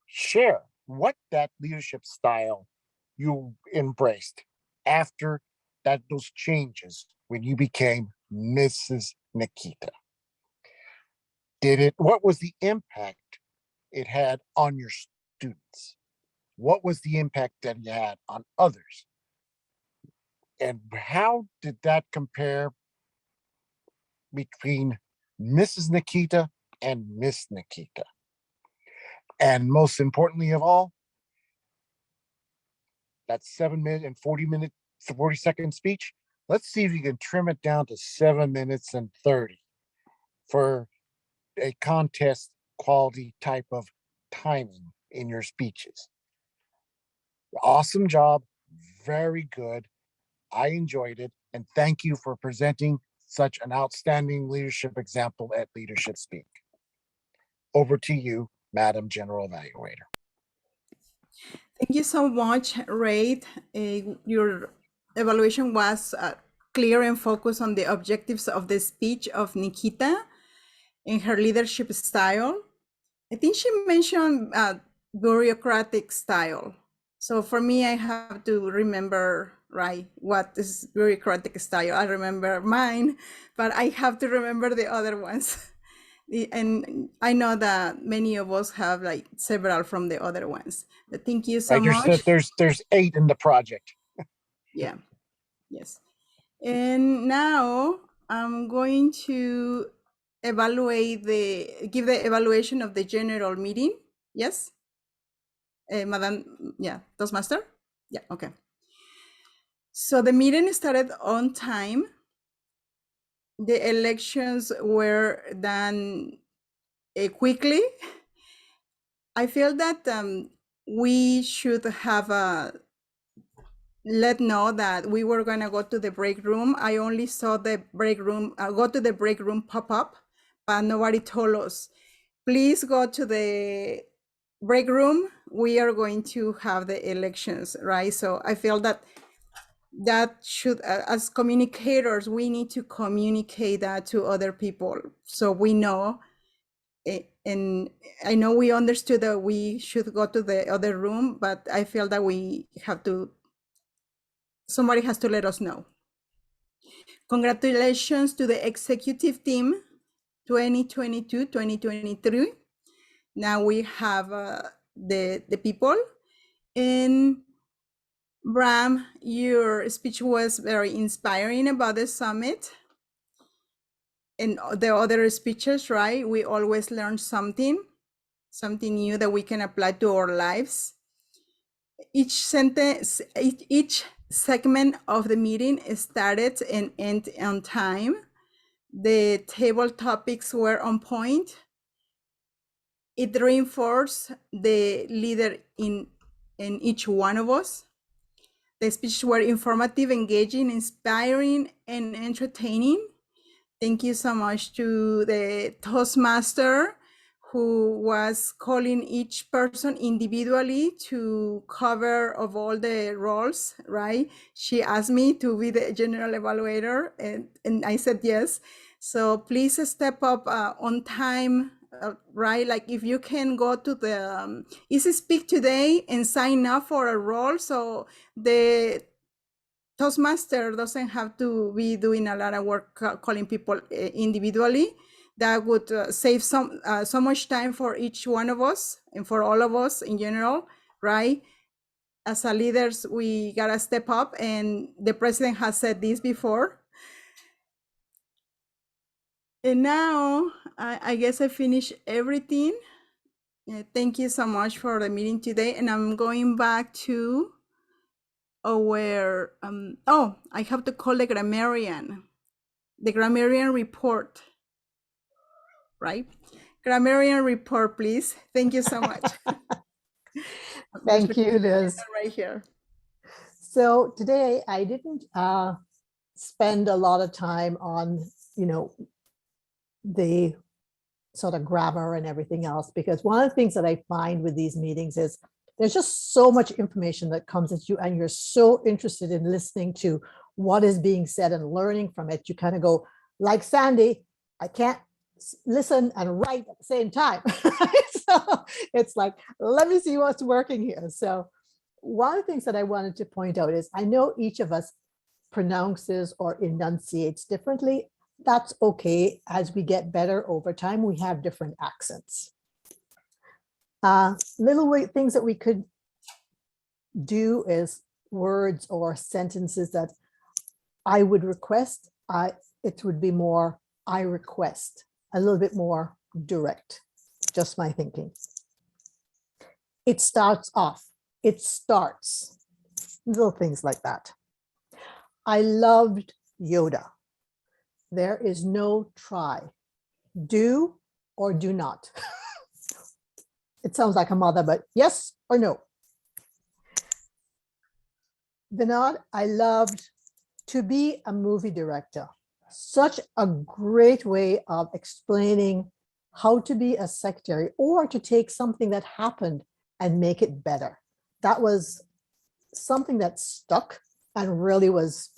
S11: share what that leadership style you embraced after those changes when you became Mrs. Nikhita. What was the impact it had on your students? What was the impact that it had on others? And how did that compare between Mrs. Nikhita and Miss Nikhita? And most importantly of all, that 7 minute and 40-second speech, let's see if you can trim it down to 7 minutes and 30 for a contest quality type of timing in your speeches. Awesome job. Very good. I enjoyed it. And thank you for presenting such an outstanding leadership example at Leadership Speak. Over to you, Madam General Evaluator.
S15: Thank you so much, Ray. Your evaluation was clear and focused on the objectives of the speech of Nikhita and her leadership style. I think she mentioned bureaucratic style. So for me, I have to remember, right, what is bureaucratic style. I remember mine, but I have to remember the other ones. And I know that many of us have like several from the other ones. But thank you so much.
S11: There's 8 in the project.
S15: Yeah. Yes. And now I'm going to give the evaluation of the general meeting. Yes. Madam, yeah, Toastmaster? Yeah, okay. So the meeting started on time. The elections were done quickly. I feel that we should have let know that we were going to go to the break room. I only saw the break room, go to the break room pop up, but nobody told us, please go to the break room. We are going to have the elections, right? So I feel that should, as communicators, we need to communicate that to other people so we know. And I know we understood that we should go to the other room, but I feel that we have to, somebody has to let us know. Congratulations to the executive team 2022-2023. Now we have the people. And Brahm, your speech was very inspiring about the summit and the other speeches, right? We always learn something new that we can apply to our lives. Each segment of the meeting started and ended on time. The table topics were on point. It reinforced the leader in each one of us. The speeches were informative, engaging, inspiring, and entertaining. Thank you so much to the Toastmaster, who was calling each person individually to cover of all the roles, right? She asked me to be the general evaluator, and I said yes. So please step up on time, right? Like if you can go to the Easy Speak today and sign up for a role, so the Toastmaster doesn't have to be doing a lot of work calling people individually. That would save so much time for each one of us and for all of us in general, right? As a leaders, we gotta step up, and the president has said this before. And now, I guess I finished everything. Thank you so much for the meeting today, and I'm going back to where, I have to call the grammarian. the grammarian report, right? Grammarian report, please. Thank you so much.
S6: Thank you, Liz.
S15: Right here.
S6: So today I didn't spend a lot of time on, the sort of grammar and everything else, because one of the things that I find with these meetings is there's just so much information that comes at you and you're so interested in listening to what is being said and learning from it. You kind of go, like Sandy, I can't listen and write at the same time. So it's like, let me see what's working here. So one of the things that I wanted to point out is I know each of us pronounces or enunciates differently. That's okay. As we get better over time, we have different accents. Little things that we could do is words or sentences that I would request. It would be more, I request, a little bit more direct, just my thinking. It starts off, it starts, little things like that. I loved Yoda. There is no try. Do or do not. It sounds like a mother, but yes or no. Vinod, I loved to be a movie director. Such a great way of explaining how to be a secretary or to take something that happened and make it better. That was something that stuck and really was,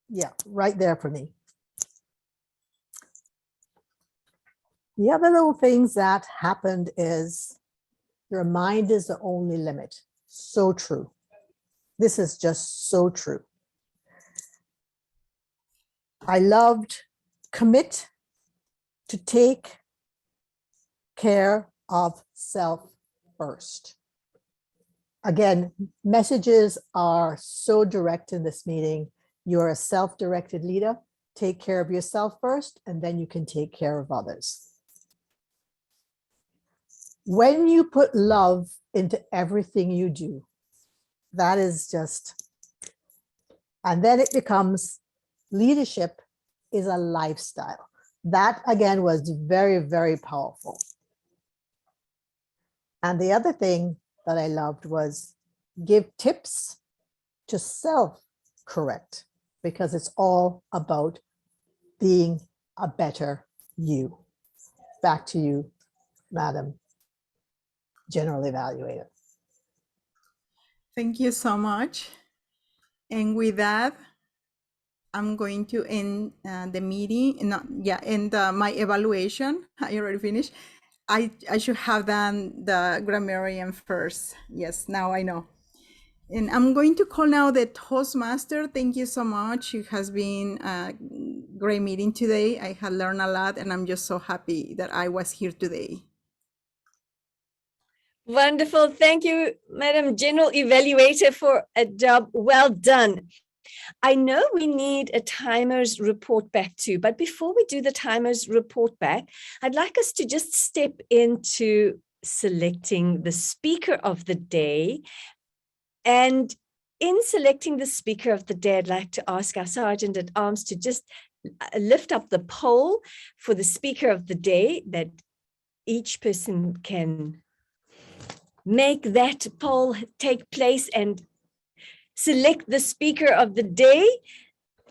S6: yeah, right there for me. The other little things that happened is your mind is the only limit. So true. This is just so true. I loved commit to take care of self first. Again, messages are so direct in this meeting. You're a self-directed leader. Take care of yourself first, and then you can take care of others. When you put love into everything you do, that is just, and then it becomes leadership is a lifestyle. That again was very, very powerful. And the other thing that I loved was give tips to self-correct, because it's all about being a better you. Back to you, Madam General Evaluator.
S15: Thank you so much. And with that, I'm going to end the meeting. End my evaluation. I already finished. I should have done the grammarian first. Yes, now I know. And I'm going to call now the Toastmaster. Thank you so much. It has been a great meeting today. I had learned a lot, and I'm just so happy that I was here today.
S3: Wonderful. Thank you, Madam General Evaluator, for a job well done. I know we need a timer's report back too, but before we do the timer's report back, I'd like us to just step into selecting the speaker of the day. And in selecting the speaker of the day, I'd like to ask our Sergeant at Arms to just lift up the poll for the speaker of the day, that each person can make that poll take place and select the speaker of the day.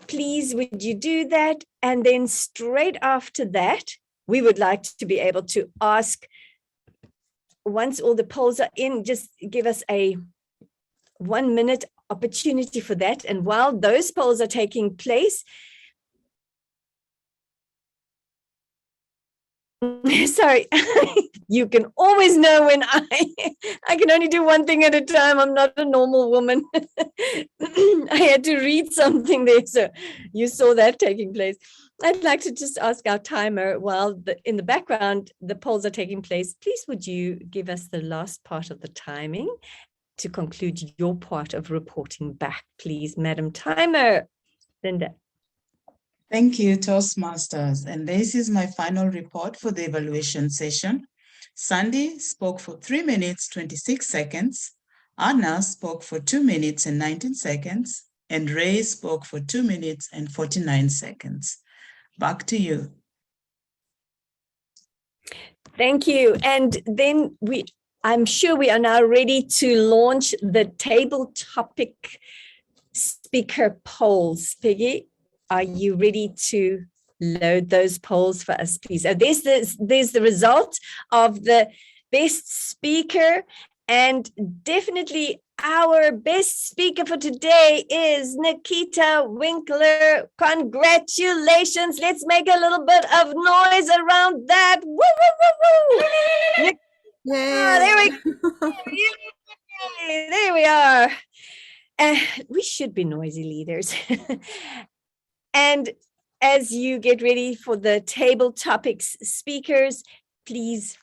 S3: Please, would you do that? And then straight after that, we would like to be able to ask, once all the polls are in, just give us a 1 minute opportunity for that. And while those polls are taking place, sorry, you can always know when I can only do one thing at a time. I'm not a normal woman. I had to read something there, so you saw that taking place. I'd like to just ask our timer, while in the background the polls are taking place, please would you give us the last part of the timing to conclude your part of reporting back, please, Madam Timer. Linda.
S1: Thank you, Toastmasters. And this is my final report for the evaluation session. Sandy spoke for 3 minutes, 26 seconds. Anna spoke for 2 minutes and 19 seconds. And Ray spoke for 2 minutes and 49 seconds. Back to you.
S3: Thank you. And then I'm sure we are now ready to launch the table topic speaker polls. Peggy, are you ready to load those polls for us, please? Oh, there's the result of the best speaker, and definitely our best speaker for today is Nikhita Winkler. Congratulations. Let's make a little bit of noise around that. Woo, woo, woo, woo. There we go. Yay, there we are. We should be noisy leaders. And as you get ready for the table topics speakers, please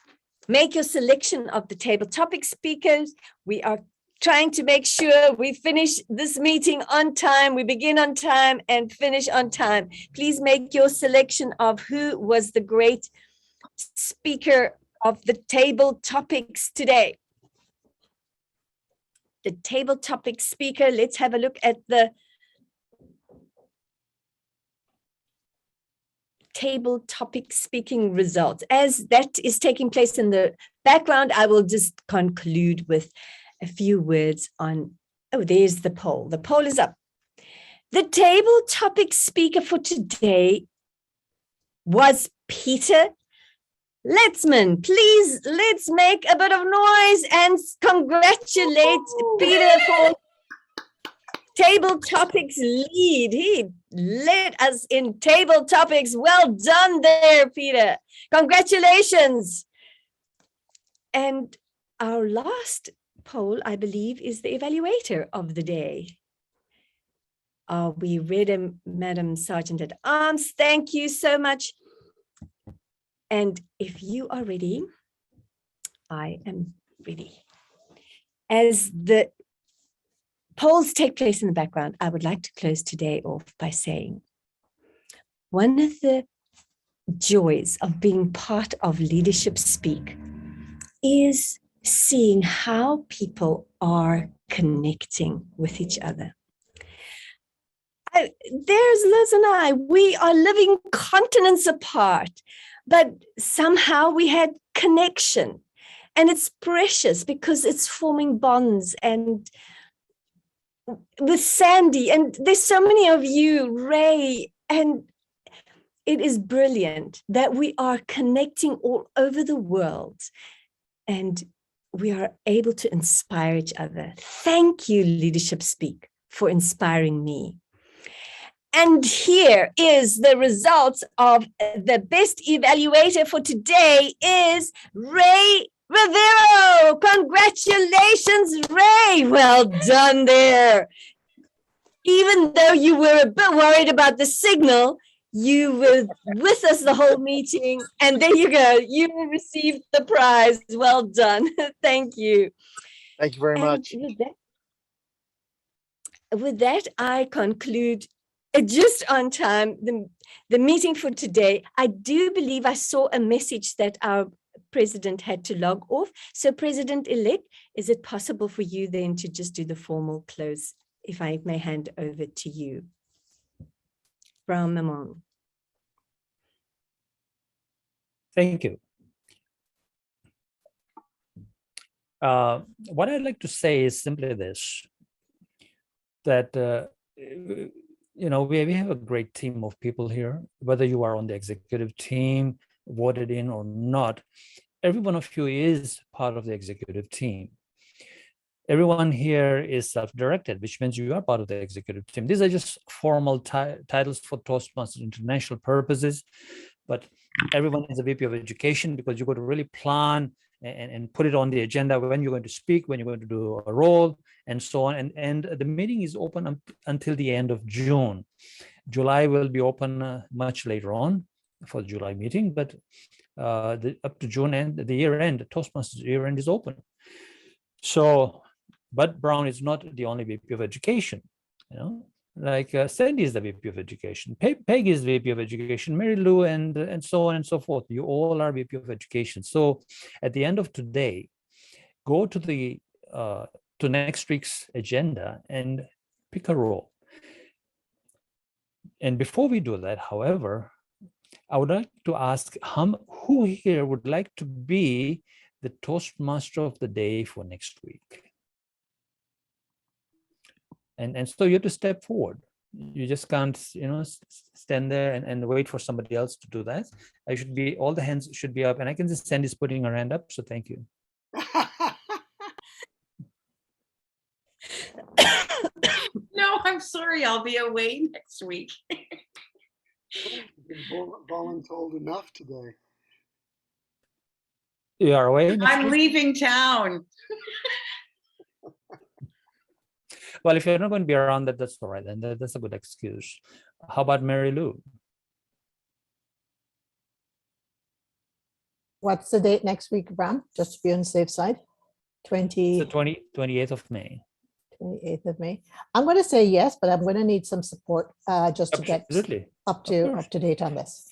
S3: make your selection of the table topic speakers. We are trying to make sure we finish this meeting on time, we begin on time and finish on time. Please make your selection of who was the great speaker of the table topics today. The table topic speaker, let's have a look at the table topic speaking results. As that is taking place in the background, I will just conclude with a few words on, oh, there's the poll. The poll is up. The table topic speaker for today was Peter Letzman. Please, let's make a bit of noise and congratulate Peter for table topics lead. He led us in table topics. Well done there, Peter. Congratulations. And our last poll, I believe, is the evaluator of the day. Are we ready, Madam Sergeant at Arms? Thank you so much. And if you are ready, I am ready. As the polls take place in the background, I would like to close today off by saying, one of the joys of being part of Leadership Speak is seeing how people are connecting with each other. There's Liz and I, we are living continents apart, but somehow we had connection, and it's precious because it's forming bonds. And with Sandy, and there's so many of you, Ray, and it is brilliant that we are connecting all over the world and we are able to inspire each other. Thank you, Leadership Speak, for inspiring me. And here is the results of the best evaluator for today is Ray Rivero. Congratulations, Ray. Well done there. Even though you were a bit worried about the signal, you were with us the whole meeting. And there you go. You received the prize. Well done. Thank you.
S11: Thank you very much.
S3: With that, I conclude just on time the meeting for today. I do believe I saw a message that our president had to log off. So President-elect, is it possible for you then to just do the formal close, if I may hand over to you? Brahm, Memore.
S9: Thank you. What I'd like to say is simply this, that we have a great team of people here, whether you are on the executive team, voted in or not. Every one of you is part of the executive team. Everyone here is self-directed, which means you are part of the executive team. These are just formal titles for Toastmaster international purposes, but everyone is a VP of education because you've got to really plan and put it on the agenda when you're going to speak, when you're going to do a role, and so on. And the meeting is open until the end of June. July will be open much later on for the July meeting, but up to June and the year end, the Toastmasters year end is open. So, but Brown is not the only VP of education, like Sandy is the VP of education, Peg is VP of education, Mary Lou, and so on and so forth. You all are VP of education. So at the end of today, go to the to next week's agenda and pick a role. And before we do that, however, I would like to ask who here would like to be the Toastmaster of the day for next week? And so you have to step forward. You just can't, stand there and wait for somebody else to do that. All the hands should be up, and I can just Sandy's putting her hand up, so thank you.
S10: No, I'm sorry. I'll be away next week.
S5: You've been voluntold enough today.
S9: You are away?
S10: I'm leaving town.
S9: Well, if you're not going to be around, that's all right. Then that's a good excuse. How about Mary Lou?
S6: What's the date next week, Brahm? Just to be on the safe side.
S9: It's the 28th of May.
S6: 28th of May. I'm going to say yes, but I'm going to need some support just to get up to date on this.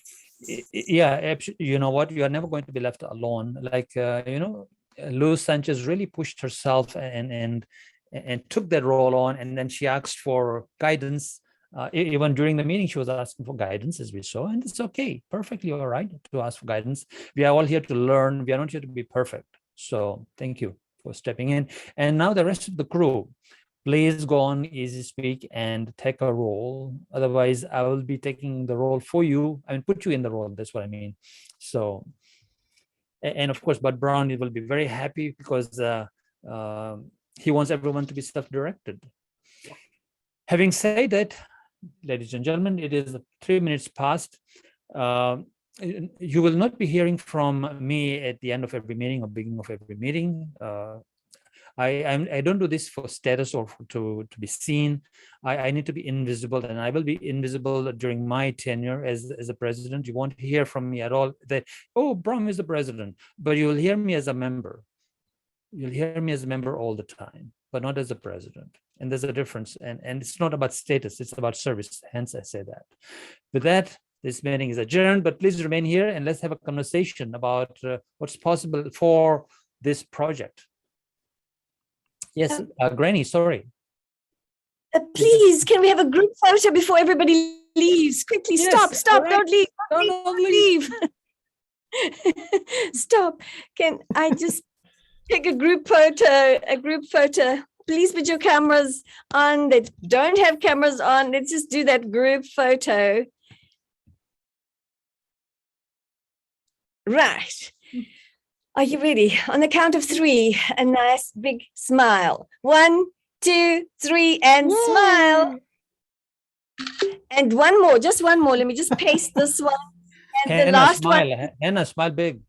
S9: Yeah, you know what? You are never going to be left alone. Like Lou Sanchez really pushed herself and took that role on, and then she asked for guidance. Even during the meeting, she was asking for guidance, as we saw, and it's okay, perfectly all right to ask for guidance. We are all here to learn. We are not here to be perfect. So thank you for stepping in. And now the rest of the crew, please go on Easy Speak and take a role. Otherwise, I will be taking the role for you. I mean, put you in the role. That's what I mean. So, and of course, but Brown will be very happy because he wants everyone to be self-directed. Having said that, ladies and gentlemen, it is 3 minutes past. You will not be hearing from me at the end of every meeting or beginning of every meeting. I don't do this for status or to be seen. I need to be invisible, and I will be invisible during my tenure as a president. You won't hear from me at all that, oh, Brahm is the president, but you'll hear me as a member. You'll hear me as a member all the time, but not as a president. And there's a difference. And it's not about status, it's about service. Hence, I say that. With that, this meeting is adjourned, but please remain here and let's have a conversation about what's possible for this project. Yes, Granny, sorry.
S3: Please, can we have a group photo before everybody leaves? Quickly,
S9: Yes,
S3: stop,
S9: right.
S3: don't leave,
S9: Don't
S3: leave. Stop. Can I just take a group photo? Please put your cameras on that don't have cameras on. Let's just do that group photo. Right. Are you ready? On the count of 3, a nice big smile. 1, 2, 3, and smile. And one more, just one more. Let me just paste this one. And the last one.
S9: Hannah, smile big.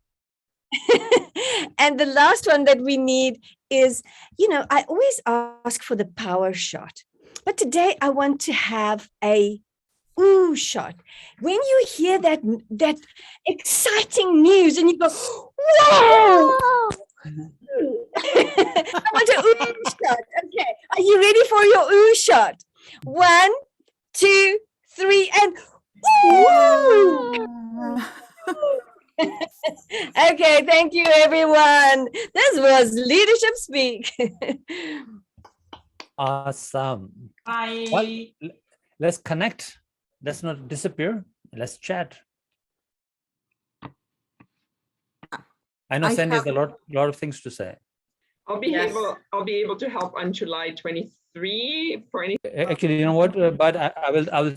S3: And the last one that we need is, I always ask for the power shot, but today I want to have a ooh shot. When you hear that exciting news and you go, whoa! I want an ooh shot. Okay, are you ready for your ooh shot? 1, 2, 3, and woo! Okay, thank you, everyone. This was Leadership Speak.
S9: Awesome.
S14: Bye.
S9: Well, let's connect. Let's not disappear. Let's chat. I know Sandy has a lot of things to say.
S19: I'll be able to help on July 23 for any.
S9: Actually, you know what? But I will